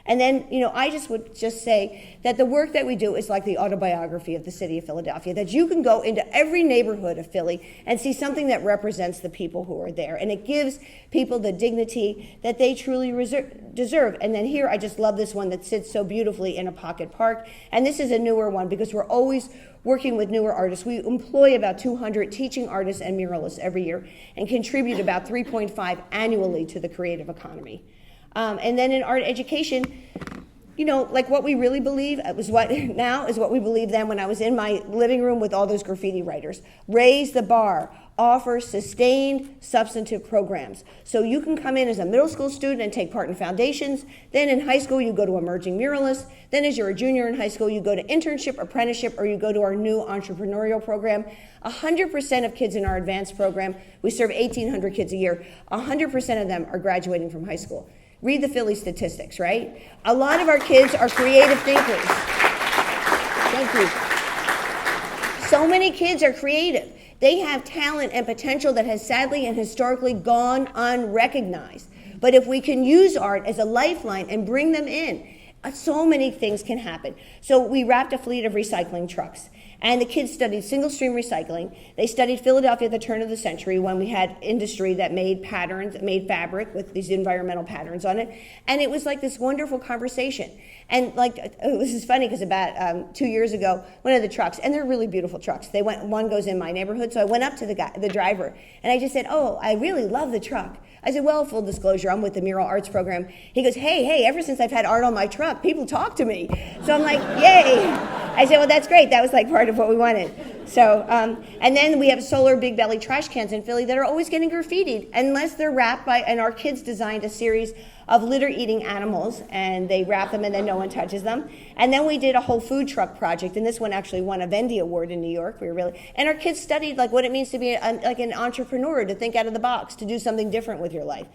And then, I just would just say that the work that we do is like the autobiography of the city of Philadelphia, that you can go into every neighborhood of Philly and see something that represents the people who are there. And it gives people the dignity that they truly deserve. And then here, I just love this one that sits so beautifully in a pocket park. And this is a newer one because we're always working with newer artists. We employ about 200 teaching artists and muralists every year and contribute about 3.5 annually to the creative economy. And then in art education, like what we really believe is what we believe then when I was in my living room with all those graffiti writers. Raise the bar, offer sustained substantive programs. So you can come in as a middle school student and take part in foundations. Then in high school, you go to emerging muralists. Then as you're a junior in high school, you go to internship, apprenticeship, or you go to our new entrepreneurial program. 100% of kids in our advanced program, we serve 1,800 kids a year, 100% of them are graduating from high school. Read the Philly statistics, right? A lot of our kids are creative thinkers. Thank you. So many kids are creative. They have talent and potential that has sadly and historically gone unrecognized. But if we can use art as a lifeline and bring them in, so many things can happen. So we wrapped a fleet of recycling trucks. And the kids studied single-stream recycling. They studied Philadelphia at the turn of the century when we had industry that made patterns, made fabric with these environmental patterns on it. And it was like this wonderful conversation. And this is funny because about 2 years ago, one of the trucks, and they're really beautiful trucks. One goes in my neighborhood, so I went up to the driver, and I just said, "Oh, I really love the truck." I said, "Well, full disclosure, I'm with the Mural Arts program." He goes, hey, ever since I've had art on my truck, people talk to me. So I'm like, yay. I said, well, that's great. That was like part of what we wanted. So, and then we have solar big belly trash cans in Philly that are always getting graffitied unless they're wrapped by, and our kids designed a series of litter-eating animals, and they wrap them and then no one touches them. And then we did a whole food truck project, and this one actually won a Vendy Award in New York. And our kids studied like what it means to be like an entrepreneur, to think out of the box, to do something different with your life.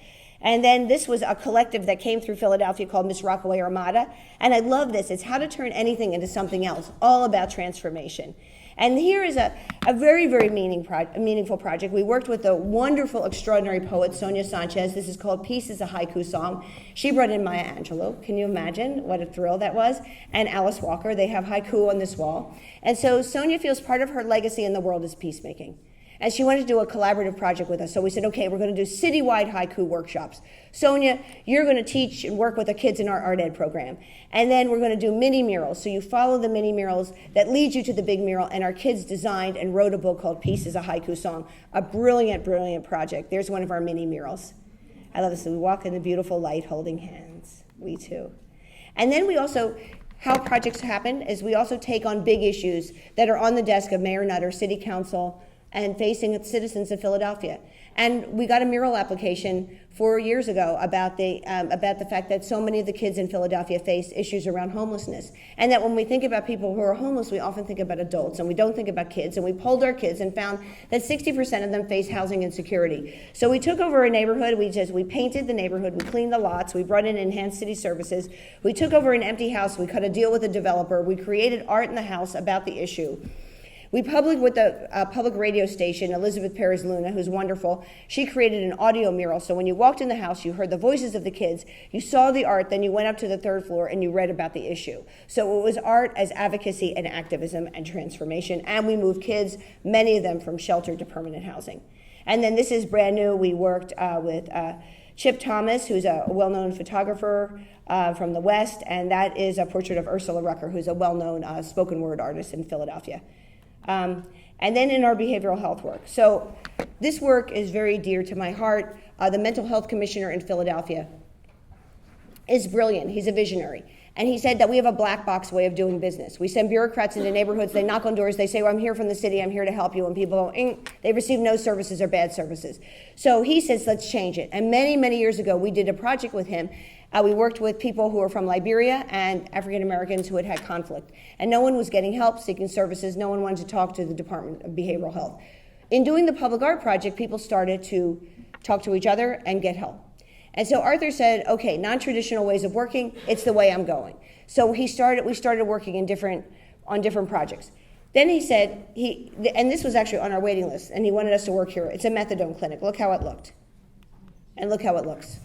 And then this was a collective that came through Philadelphia called Miss Rockaway Armada. And I love this. It's how to turn anything into something else, all about transformation. And here is a very, very meaningful project. We worked with a wonderful, extraordinary poet, Sonia Sanchez. This is called Peace is a Haiku Song. She brought in Maya Angelou. Can you imagine what a thrill that was? And Alice Walker. They have haiku on this wall. And so Sonia feels part of her legacy in the world is peacemaking. And she wanted to do a collaborative project with us. So we said, okay, we're going to do citywide haiku workshops. Sonia, you're going to teach and work with the kids in our art ed program. And then we're going to do mini murals. So you follow the mini murals that lead you to the big mural. And our kids designed and wrote a book called Peace is a Haiku Song. A brilliant, brilliant project. There's one of our mini murals. I love this. We walk in the beautiful light holding hands. We too. And then we also, how projects happen is we also take on big issues that are on the desk of Mayor Nutter, City Council, and facing citizens of Philadelphia. And we got a mural application 4 years ago about the fact that so many of the kids in Philadelphia face issues around homelessness. And that when we think about people who are homeless, we often think about adults, and we don't think about kids. And we polled our kids and found that 60% of them face housing insecurity. So we took over a neighborhood, we painted the neighborhood, we cleaned the lots, we brought in enhanced city services, we took over an empty house, we cut a deal with a developer, we created art in the house about the issue. We published with the public radio station, Elizabeth Perez Luna, who's wonderful. She created an audio mural, so when you walked in the house, you heard the voices of the kids, you saw the art, then you went up to the third floor and you read about the issue. So it was art as advocacy and activism and transformation, and we moved kids, many of them from shelter to permanent housing. And then this is brand new. We worked with Chip Thomas, who's a well-known photographer from the West, and that is a portrait of Ursula Rucker, who's a well-known spoken word artist in Philadelphia. And then in our behavioral health work. So this work is very dear to my heart. The mental health commissioner in Philadelphia is brilliant. He's a visionary. And he said that we have a black box way of doing business. We send bureaucrats into neighborhoods, they knock on doors, they say, well, I'm here from the city, I'm here to help you. And people go, they receive no services or bad services. So he says, let's change it. And many, many years ago, we did a project with him. We worked with people who were from Liberia and African Americans who had had conflict. And no one was getting help, seeking services. No one wanted to talk to the Department of Behavioral Health. In doing the public art project, people started to talk to each other and get help. And so Arthur said, okay, non-traditional ways of working, it's the way I'm going. So we started working on different projects. Then he said, and this was actually on our waiting list, and he wanted us to work here. It's a methadone clinic. Look how it looked. And look how it looks.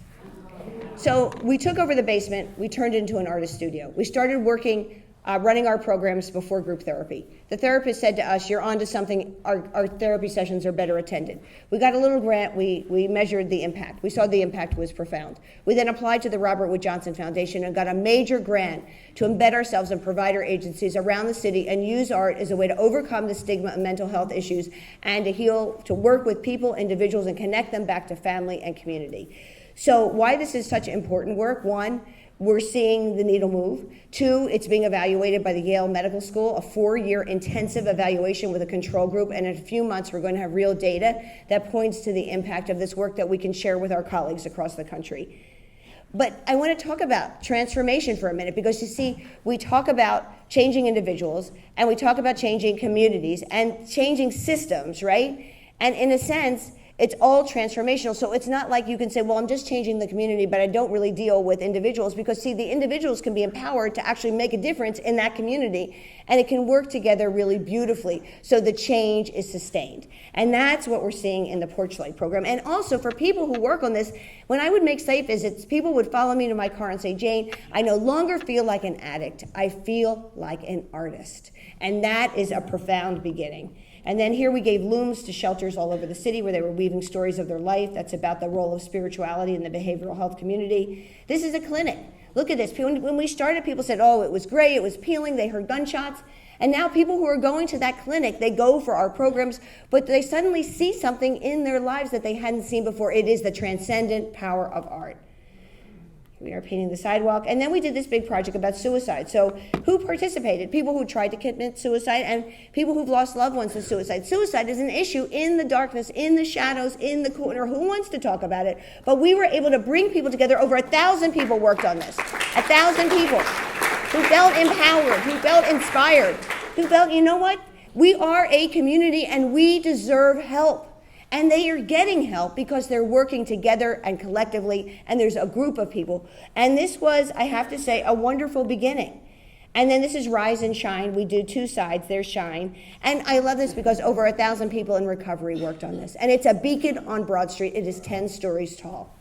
So we took over the basement, we turned it into an artist studio. We started working, running our programs before group therapy. The therapist said to us, you're onto something, our therapy sessions are better attended. We got a little grant, we measured the impact. We saw the impact was profound. We then applied to the Robert Wood Johnson Foundation and got a major grant to embed ourselves in provider agencies around the city and use art as a way to overcome the stigma of mental health issues and to heal, to work with people, individuals, and connect them back to family and community. So why this is such important work? One, we're seeing the needle move. Two, it's being evaluated by the Yale Medical School, a 4-year intensive evaluation with a control group, and in a few months we're going to have real data that points to the impact of this work that we can share with our colleagues across the country. But I want to talk about transformation for a minute, because you see, we talk about changing individuals, and we talk about changing communities, and changing systems, right? And in a sense, it's all transformational. So it's not like you can say, well, I'm just changing the community, but I don't really deal with individuals, because see, the individuals can be empowered to actually make a difference in that community, and it can work together really beautifully so the change is sustained. And that's what we're seeing in the Porch Light program. And also for people who work on this, when I would make site visits, people would follow me to my car and say, Jane, I no longer feel like an addict. I feel like an artist. And that is a profound beginning. And then here we gave looms to shelters all over the city where they were weaving stories of their life. That's about the role of spirituality in the behavioral health community. This is a clinic. Look at this. When we started, people said, oh, it was great, it was peeling, they heard gunshots. And now people who are going to that clinic, they go for our programs, but they suddenly see something in their lives that they hadn't seen before. It is the transcendent power of art. We are painting the sidewalk. And then we did this big project about suicide. So who participated? People who tried to commit suicide and people who've lost loved ones to suicide. Suicide is an issue in the darkness, in the shadows, in the corner. Who wants to talk about it? But we were able to bring people together. Over 1,000 people worked on this. 1,000 people who felt empowered, who felt inspired, who felt, you know what? We are a community and we deserve help. And they are getting help because they're working together and collectively, and there's a group of people. And this was, I have to say, a wonderful beginning. And then this is Rise and Shine. We do two sides. There's Shine. And I love this because over 1,000 people in recovery worked on this. And it's a beacon on Broad Street. It is 10 stories tall.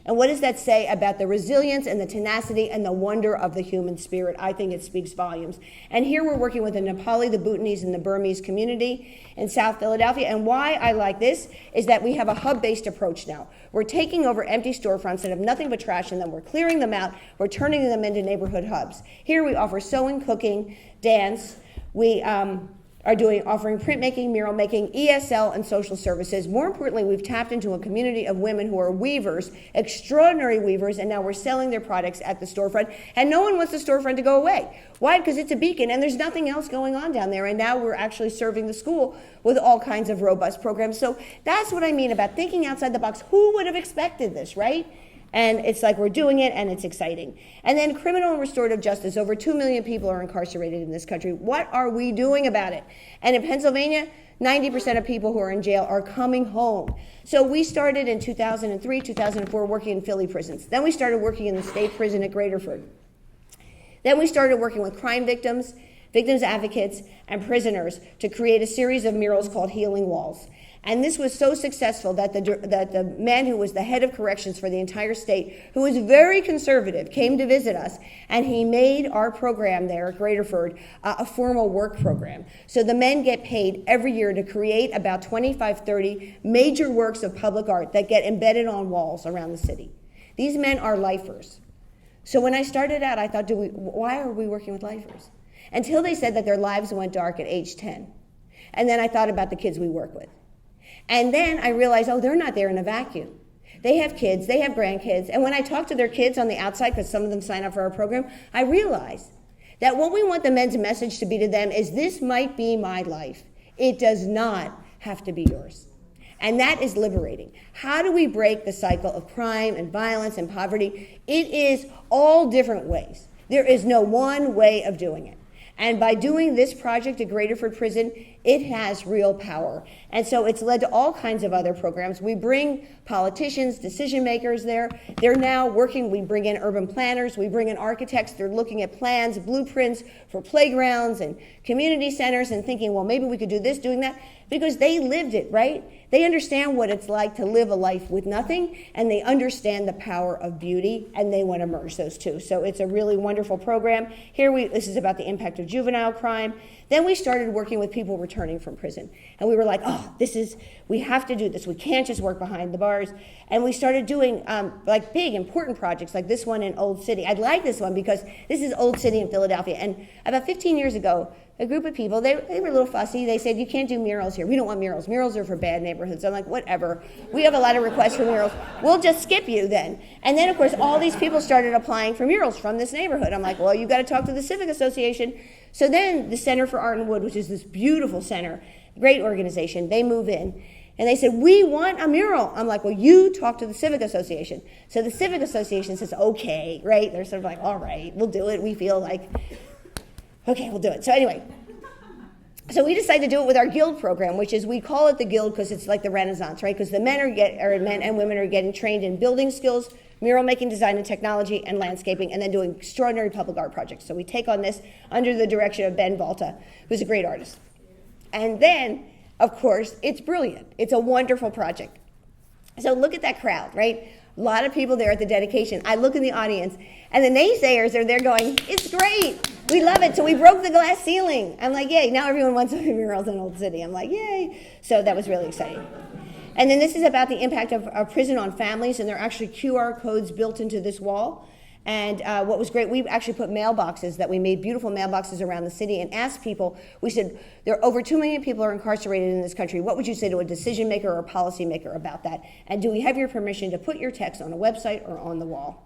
And what does that say about the resilience and the tenacity and the wonder of the human spirit? I think it speaks volumes. And here we're working with the Nepali, the Bhutanese, and the Burmese community in South Philadelphia. And why I like this is that we have a hub-based approach now. We're taking over empty storefronts that have nothing but trash in them. We're clearing them out. We're turning them into neighborhood hubs. Here we offer sewing, cooking, dance. We offering printmaking, mural making, ESL, and social services. More importantly, we've tapped into a community of women who are weavers, extraordinary weavers, and now we're selling their products at the storefront. And no one wants the storefront to go away. Why? Because it's a beacon, and there's nothing else going on down there. And now we're actually serving the school with all kinds of robust programs. So that's what I mean about thinking outside the box. Who would have expected this, right? And it's like we're doing it, and it's exciting. And then criminal and restorative justice. Over 2 million people are incarcerated in this country. What are we doing about it? And in Pennsylvania, 90% of people who are in jail are coming home. So we started in 2003, 2004 working in Philly prisons. Then we started working in the state prison at Graterford. Then we started working with crime victims, victims advocates, and prisoners to create a series of murals called Healing Walls. And this was so successful that the man who was the head of corrections for the entire state, who was very conservative, came to visit us, and he made our program there at Graterford a formal work program. So the men get paid every year to create about 25, 30 major works of public art that get embedded on walls around the city. These men are lifers. So when I started out, I thought, why are we working with lifers? Until they said that their lives went dark at age 10. And then I thought about the kids we work with. And then I realized, they're not there in a vacuum. They have kids, they have grandkids. And when I talk to their kids on the outside, because some of them sign up for our program, I realize that what we want the men's message to be to them is, this might be my life. It does not have to be yours. And that is liberating. How do we break the cycle of crime and violence and poverty? It is all different ways. There is no one way of doing it. And by doing this project at Graterford Prison, it has real power. And so it's led to all kinds of other programs. We bring politicians, decision makers there. They're now working, we bring in urban planners, we bring in architects. They're looking at plans, blueprints for playgrounds and community centers and thinking, well, maybe we could do this, doing that, because they lived it, right? They understand what it's like to live a life with nothing, and they understand the power of beauty, and they want to merge those two. So it's a really wonderful program. This is about the impact of juvenile crime. Then we started working with people returning from prison. And we were like, we have to do this. We can't just work behind the bars. And we started doing like big, important projects like this one in Old City. I like this one because this is Old City in Philadelphia. And about 15 years ago, a group of people, they were a little fussy. They said, you can't do murals here. We don't want murals. Murals are for bad neighborhoods. I'm like, whatever. We have a lot of requests for murals. We'll just skip you then. And then, of course, all these people started applying for murals from this neighborhood. I'm like, well, you got to talk to the Civic Association. So then the Center for Art and Wood, which is this beautiful center, great organization, they move in. And they said, we want a mural. I'm like, well, you talk to the Civic Association. So the Civic Association says, okay, right? They're sort of like, all right, we'll do it. We feel like, okay, we'll do it. So anyway, so we decided to do it with our guild program, which is, we call it the guild because it's like the Renaissance, right? Because the men and women are getting trained in building skills, mural making, design and technology, and landscaping, and then doing extraordinary public art projects. So we take on this under the direction of Ben Volta, who's a great artist. And then, of course, it's brilliant. It's a wonderful project. So look at that crowd, right? A lot of people there at the dedication. I look in the audience, and the naysayers are there going, it's great, we love it. So we broke the glass ceiling. I'm like, yay, now everyone wants to do murals in Old City. I'm like, yay. So that was really exciting. And then this is about the impact of prison on families, and there are actually QR codes built into this wall. And what was great, we actually put mailboxes that we made, beautiful mailboxes around the city, and asked people, we said, there are over 2 million people are incarcerated in this country. What would you say to a decision maker or a policy maker about that? And do we have your permission to put your text on a website or on the wall?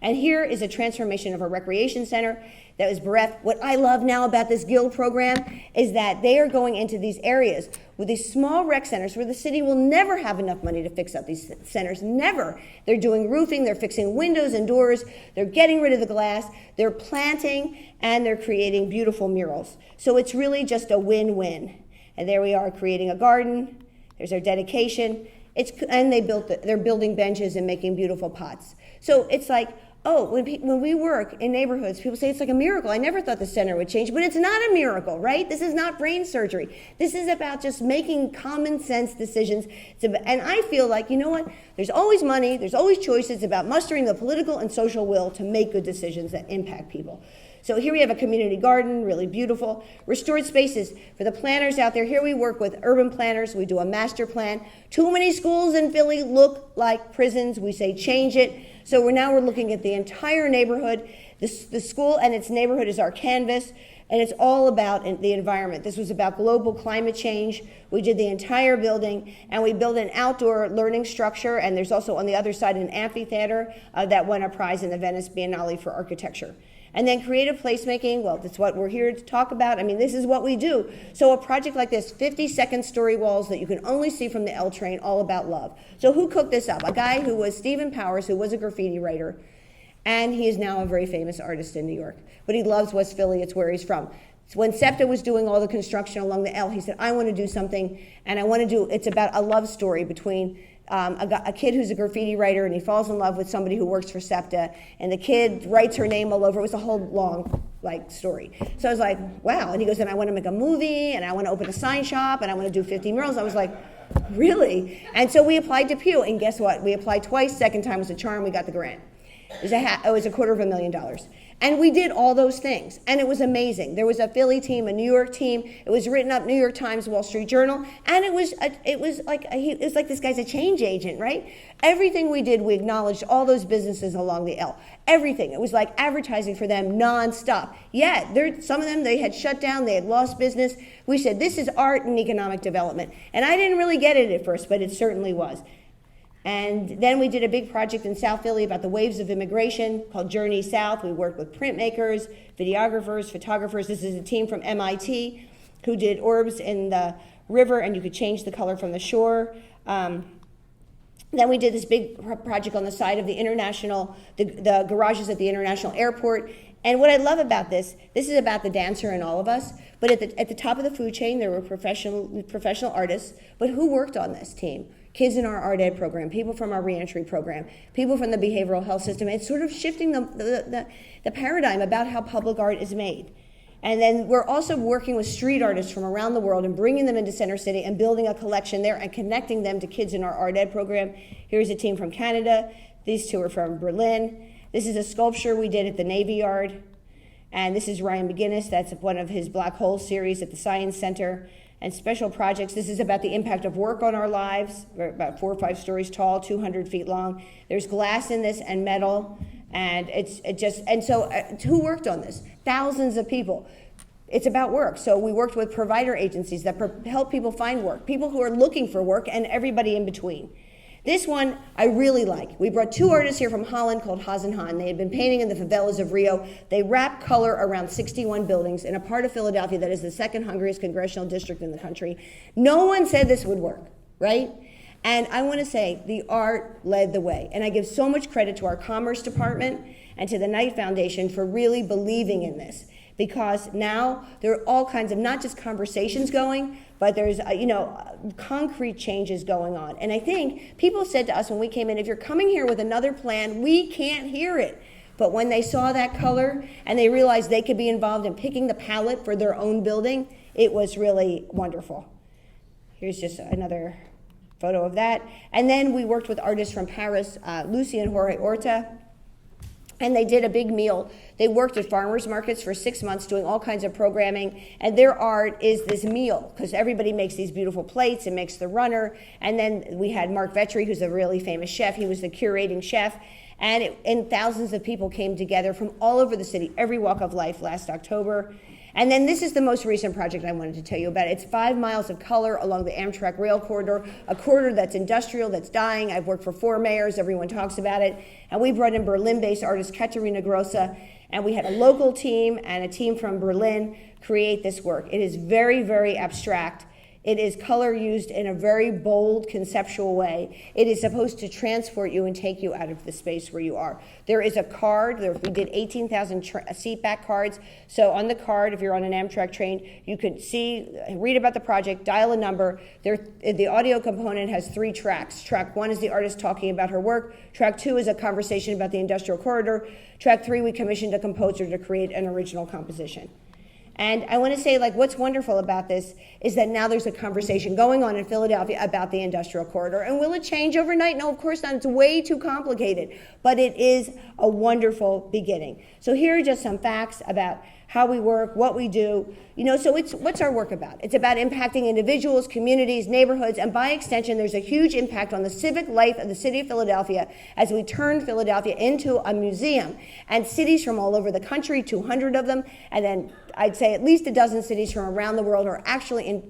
And here is a transformation of a recreation center that was bereft. What I love now about this guild program is that they are going into these areas with these small rec centers where the city will never have enough money to fix up these centers, never. They're doing roofing, they're fixing windows and doors, they're getting rid of the glass, they're planting, and they're creating beautiful murals. So it's really just a win-win. And there we are creating a garden, there's our dedication, and they're building benches and making beautiful pots. So it's like, when we work in neighborhoods, people say it's like a miracle. I never thought the center would change, but it's not a miracle, right? This is not brain surgery. This is about just making common sense decisions. And I feel like, you know what? There's always money, there's always choices. It's about mustering the political and social will to make good decisions that impact people. So here we have a community garden, really beautiful. Restored spaces for the planners out there. Here we work with urban planners. We do a master plan. Too many schools in Philly look like prisons. We say change it. So we're looking at the entire neighborhood. The school and its neighborhood is our canvas, and it's all about the environment. This was about global climate change. We did the entire building, and we built an outdoor learning structure, and there's also on the other side an amphitheater that won a prize in the Venice Biennale for architecture. And then creative placemaking, well, that's what we're here to talk about. I mean, this is what we do. So a project like this, 50-second story walls that you can only see from the L train, all about love. So who cooked this up? A guy who was Stephen Powers, who was a graffiti writer, and he is now a very famous artist in New York. But he loves West Philly, it's where he's from. So when SEPTA was doing all the construction along the L, he said, I want to do something, and it's about a love story between a kid who's a graffiti writer, and he falls in love with somebody who works for SEPTA, and the kid writes her name all over. It was a whole long story. So I was like, wow. And he goes, and I want to make a movie, and I want to open a sign shop, and I want to do 50 murals. I was like, really? And so we applied to Pew, and guess what? We applied twice. Second time was a charm. We got the grant. It was $250,000. And we did all those things, and it was amazing. There was a Philly team, a New York team. It was written up New York Times, Wall Street Journal, and it was like this guy's a change agent, right? Everything we did, we acknowledged all those businesses along the L. Everything. It was like advertising for them nonstop. Yeah, some of them, they had shut down, they had lost business. We said, this is art and economic development. And I didn't really get it at first, but it certainly was. And then we did a big project in South Philly about the waves of immigration called Journey South. We worked with printmakers, videographers, photographers. This is a team from MIT who did orbs in the river, and you could change the color from the shore. Then we did this big project on the side of the garages at the international airport. And what I love about this is about the dancer and all of us, but at the top of the food chain, there were professional artists, but who worked on this team? Kids in our art ed program, people from our reentry program, people from the behavioral health system. It's sort of shifting the paradigm about how public art is made. And then we're also working with street artists from around the world and bringing them into Center City and building a collection there and connecting them to kids in our art ed program. Here's a team from Canada. These two are from Berlin. This is a sculpture we did at the Navy Yard. And this is Ryan McGinnis. That's one of his Black Hole series at the Science Center. And special projects. This is about the impact of work on our lives. We're about 4 or 5 stories tall, 200 feet long. There's glass in this and metal. And so who worked on this? Thousands of people. It's about work. So we worked with provider agencies that help people find work, people who are looking for work, and everybody in between. This one I really like. We brought 2 artists here from Holland called Haas and Han. They had been painting in the favelas of Rio. They wrap color around 61 buildings in a part of Philadelphia that is the second hungriest congressional district in the country. No one said this would work, right? And I want to say the art led the way. And I give so much credit to our Commerce Department and to the Knight Foundation for really believing in this. Because now there are all kinds of, not just conversations going, but there's, concrete changes going on. And I think people said to us when we came in, if you're coming here with another plan, we can't hear it. But when they saw that color and they realized they could be involved in picking the palette for their own building, it was really wonderful. Here's just another photo of that. And then we worked with artists from Paris, Lucy and Jorge Orta. And they did a big meal. They worked at farmers markets for 6 months doing all kinds of programming. And their art is this meal, because everybody makes these beautiful plates and makes the runner. And then we had Mark Vetri, who's a really famous chef. He was the curating chef. And thousands of people came together from all over the city, every walk of life, last October. And then this is the most recent project I wanted to tell you about. It's 5 miles of color along the Amtrak rail corridor, a corridor that's industrial, that's dying. I've worked for 4 mayors. Everyone talks about it. And we brought in Berlin-based artist Katerina Grossa, and we had a local team and a team from Berlin create this work. It is very, very abstract. It is color used in a very bold, conceptual way. It is supposed to transport you and take you out of the space where you are. There is a card. We did 18,000 seat back cards. So on the card, if you're on an Amtrak train, you could read about the project, dial a number. The audio component has 3 tracks. Track 1 is the artist talking about her work. Track 2 is a conversation about the industrial corridor. Track 3, we commissioned a composer to create an original composition. And I want to say, what's wonderful about this is that now there's a conversation going on in Philadelphia about the industrial corridor. And will it change overnight? No, of course not. It's way too complicated. But it is a wonderful beginning. So here are just some facts about how we work, what we do. So what's our work about? It's about impacting individuals, communities, neighborhoods, and by extension, there's a huge impact on the civic life of the city of Philadelphia as we turn Philadelphia into a museum. And cities from all over the country, 200 of them, and then I'd say at least a dozen cities from around the world are actually in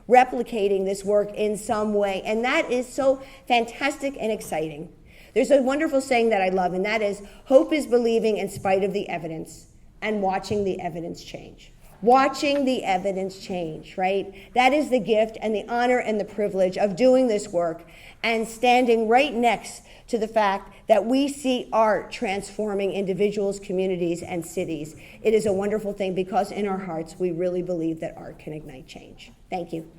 replicating this work in some way. And that is so fantastic and exciting. There's a wonderful saying that I love, and that is, hope is believing in spite of the evidence and watching the evidence change. Watching the evidence change, right? That is the gift and the honor and the privilege of doing this work and standing right next to the fact that we see art transforming individuals, communities, and cities. It is a wonderful thing because in our hearts, we really believe that art can ignite change. Thank you.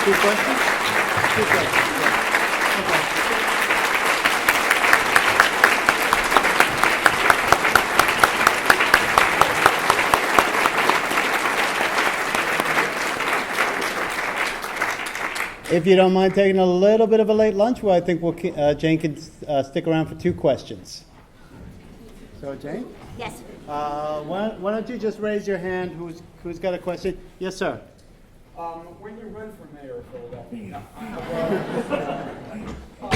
Two questions? Two questions. Okay. If you don't mind taking a little bit of a late lunch, well, I think Jane can stick around for 2 questions. So, Jane? Yes. Why don't you just raise your hand? Who's got a question? Yes, sir. When you run for mayor of Philadelphia, I was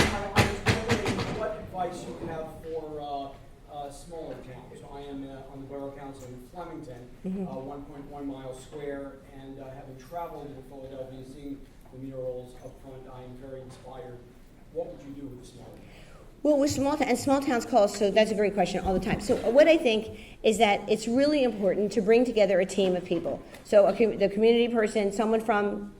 wondering what advice you have for smaller towns. So I am on the Borough Council in Flemington, 1.1 miles square, and having traveled in Philadelphia, seeing the murals up front, I am very inspired. What would you do with the smaller towns? Well, with small towns call, so that's a great question all the time. So what I think is that it's really important to bring together a team of people. So the community person, someone from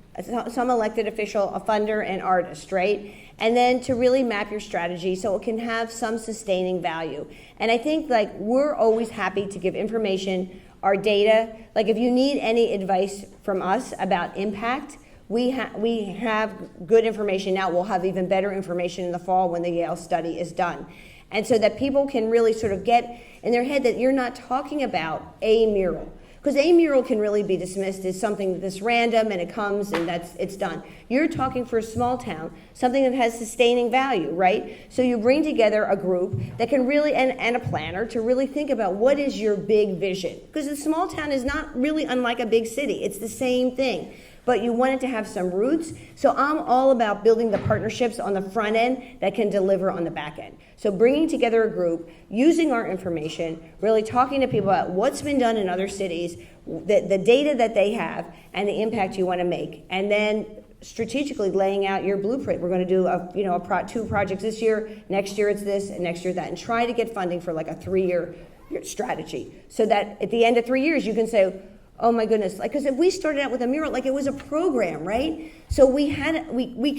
some elected official, a funder, an artist, right? And then to really map your strategy so it can have some sustaining value. And I think like we're always happy to give information, our data. Like if you need any advice from us about impact, we have good information now. We'll have even better information in the fall when the Yale study is done. And so that people can really sort of get in their head that you're not talking about a mural. Because a mural can really be dismissed as something that's random and it comes and it's done. You're talking for a small town, something that has sustaining value, right? So you bring together a group that can really, and a planner, to really think about what is your big vision. Because a small town is not really unlike a big city. It's the same thing. But you want it to have some roots. So I'm all about building the partnerships on the front end that can deliver on the back end. So bringing together a group, using our information, really talking to people about what's been done in other cities, the data that they have, and the impact you want to make. And then strategically laying out your blueprint. We're going to do two projects this year, next year it's this, and next year that, and try to get funding for like a 3-year strategy. So that at the end of 3 years you can say, oh my goodness, like, because if we started out with a mural, like it was a program, right? So we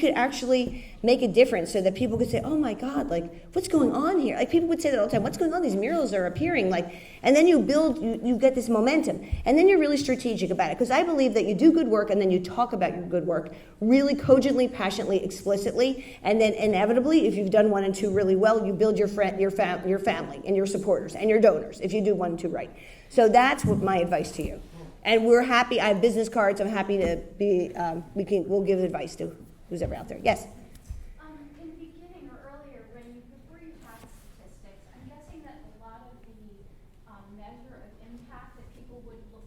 could actually make a difference so that people could say, oh my God, like what's going on here? Like people would say that all the time, what's going on? These murals are appearing, like, and then you get this momentum. And then you're really strategic about it. Because I believe that you do good work and then you talk about your good work really cogently, passionately, explicitly. And then inevitably, if you've done 1 and 2 really well, you build your family and your supporters and your donors if you do 1 and 2 right. So that's what my advice to you. And we're happy. I have business cards. I'm happy to be. We'll give advice to who's ever out there. Yes. In the beginning or earlier, before you had statistics, I'm guessing that a lot of the measure of impact that people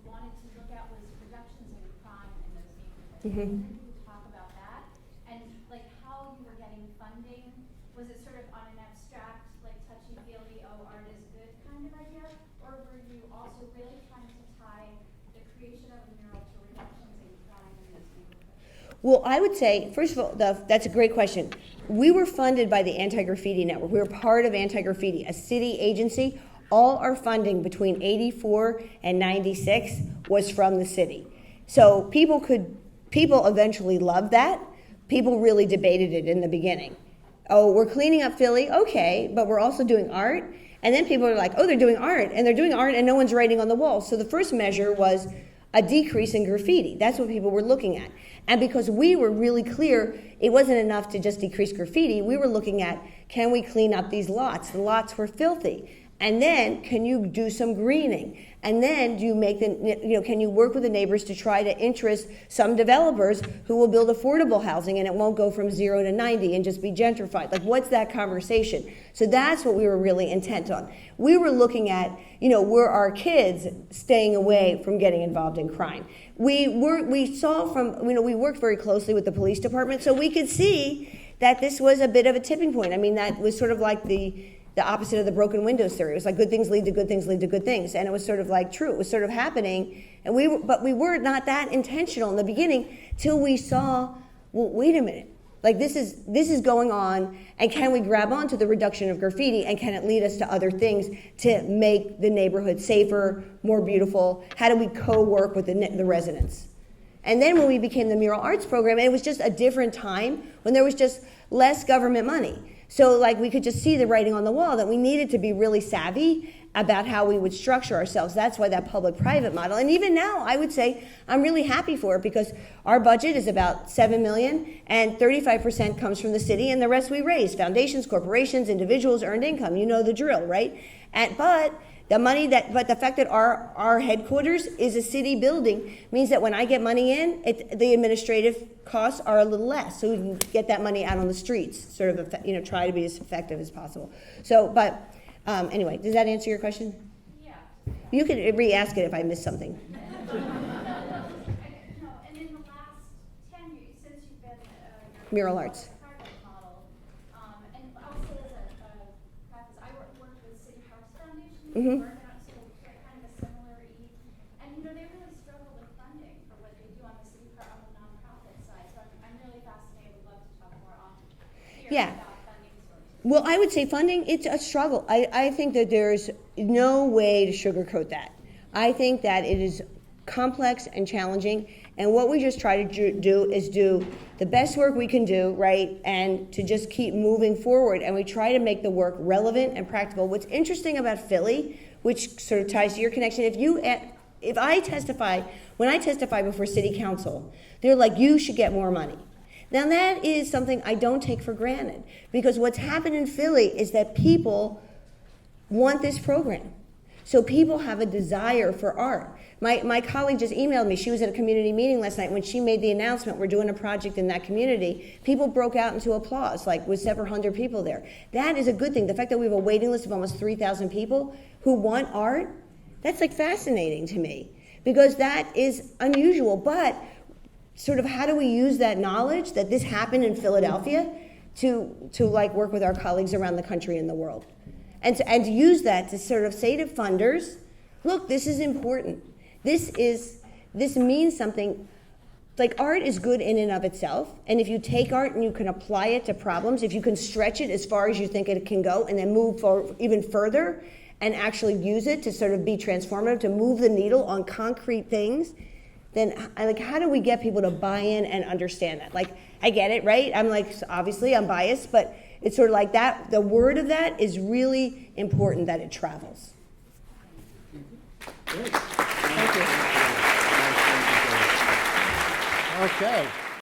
wanted to look at was reductions in crime in those neighborhoods. Mm-hmm. Can you talk about that and like how you were getting funding? Was it sort of on an abstract, like touchy-feely, oh, art is good kind of idea, or were you also really trying to tie the creation of a mural to reductions in crime in those neighborhoods? Well, I would say, first of all, that's a great question. We were funded by the Antigraffiti Network. We were part of Antigraffiti, a city agency. All our funding between 84 and 96 was from the city. So people eventually loved that. People really debated it in the beginning. Oh, we're cleaning up Philly, okay, but we're also doing art. And then people are like, oh, they're doing art and no one's writing on the wall. So the first measure was a decrease in graffiti. That's what people were looking at. And because we were really clear, it wasn't enough to just decrease graffiti. We were looking at, can we clean up these lots? The lots were filthy. And then, can you do some greening? And then, can you work with the neighbors to try to interest some developers who will build affordable housing and it won't go from 0 to 90 and just be gentrified? Like, what's that conversation? So that's what we were really intent on. We were looking at, were our kids staying away from getting involved in crime? We worked very closely with the police department, so we could see that this was a bit of a tipping point. I mean, that was sort of like the opposite of the broken windows theory. It was like good things lead to good things lead to good things. And it was sort of like true. It was sort of happening. And we were not that intentional in the beginning till we saw, well, wait a minute. Like this is going on, and can we grab onto the reduction of graffiti, and can it lead us to other things to make the neighborhood safer, more beautiful? How do we co-work with the residents? And then when we became the Mural Arts Program, it was just a different time when there was just less government money. So like we could just see the writing on the wall that we needed to be really savvy about how we would structure ourselves. That's why that public-private model. And even now, I would say I'm really happy for it because our budget is about $7 million and 35% comes from the city and the rest we raise. Foundations, corporations, individuals, earned income. You know the drill, right? But the fact that our headquarters is a city building means that when I get money in, the administrative costs are a little less, so we can get that money out on the streets, sort of, try to be as effective as possible. So, anyway, does that answer your question? Yeah. You could re-ask it if I missed something. No, and in the last 10 years, since you've been Mural Arts. private model, and I'll say as a practice, I worked with City Parks Foundation, Mm-hmm. working on kind of a similar and they really struggle with funding for what they do on the city park on the nonprofit side. So I'm really fascinated. Would love to talk more on here Yeah. about funding sources. Well, I would say funding, it's a struggle. I think that there's no way to sugarcoat that. I think that it is complex and challenging, and what we just try to do is do the best work we can do, right, and to just keep moving forward, and we try to make the work relevant and practical. What's interesting about Philly, which sort of ties to your connection, if I testify, when I testify before City Council, they're like, you should get more money. Now that is something I don't take for granted, because what's happened in Philly is that people want this program. So people have a desire for art. My colleague just emailed me. She was at a community meeting last night. When she made the announcement, we're doing a project in that community, people broke out into applause, like with several hundred people there. That is a good thing. The fact that we have a waiting list of almost 3,000 people who want art, that's like fascinating to me, because that is unusual. But sort of how do we use that knowledge that this happened in Philadelphia to like work with our colleagues around the country and the world? And to use that to sort of say to funders, look, this is important. This means something. Like, art is good in and of itself, and if you take art and you can apply it to problems, if you can stretch it as far as you think it can go and then move forward even further and actually use it to sort of be transformative, to move the needle on concrete things, then how do we get people to buy in and understand that? Like, I get it, right? I'm like, obviously I'm biased, but it's sort of like that, the word of that is really important that it travels. Great. Thank you. Okay.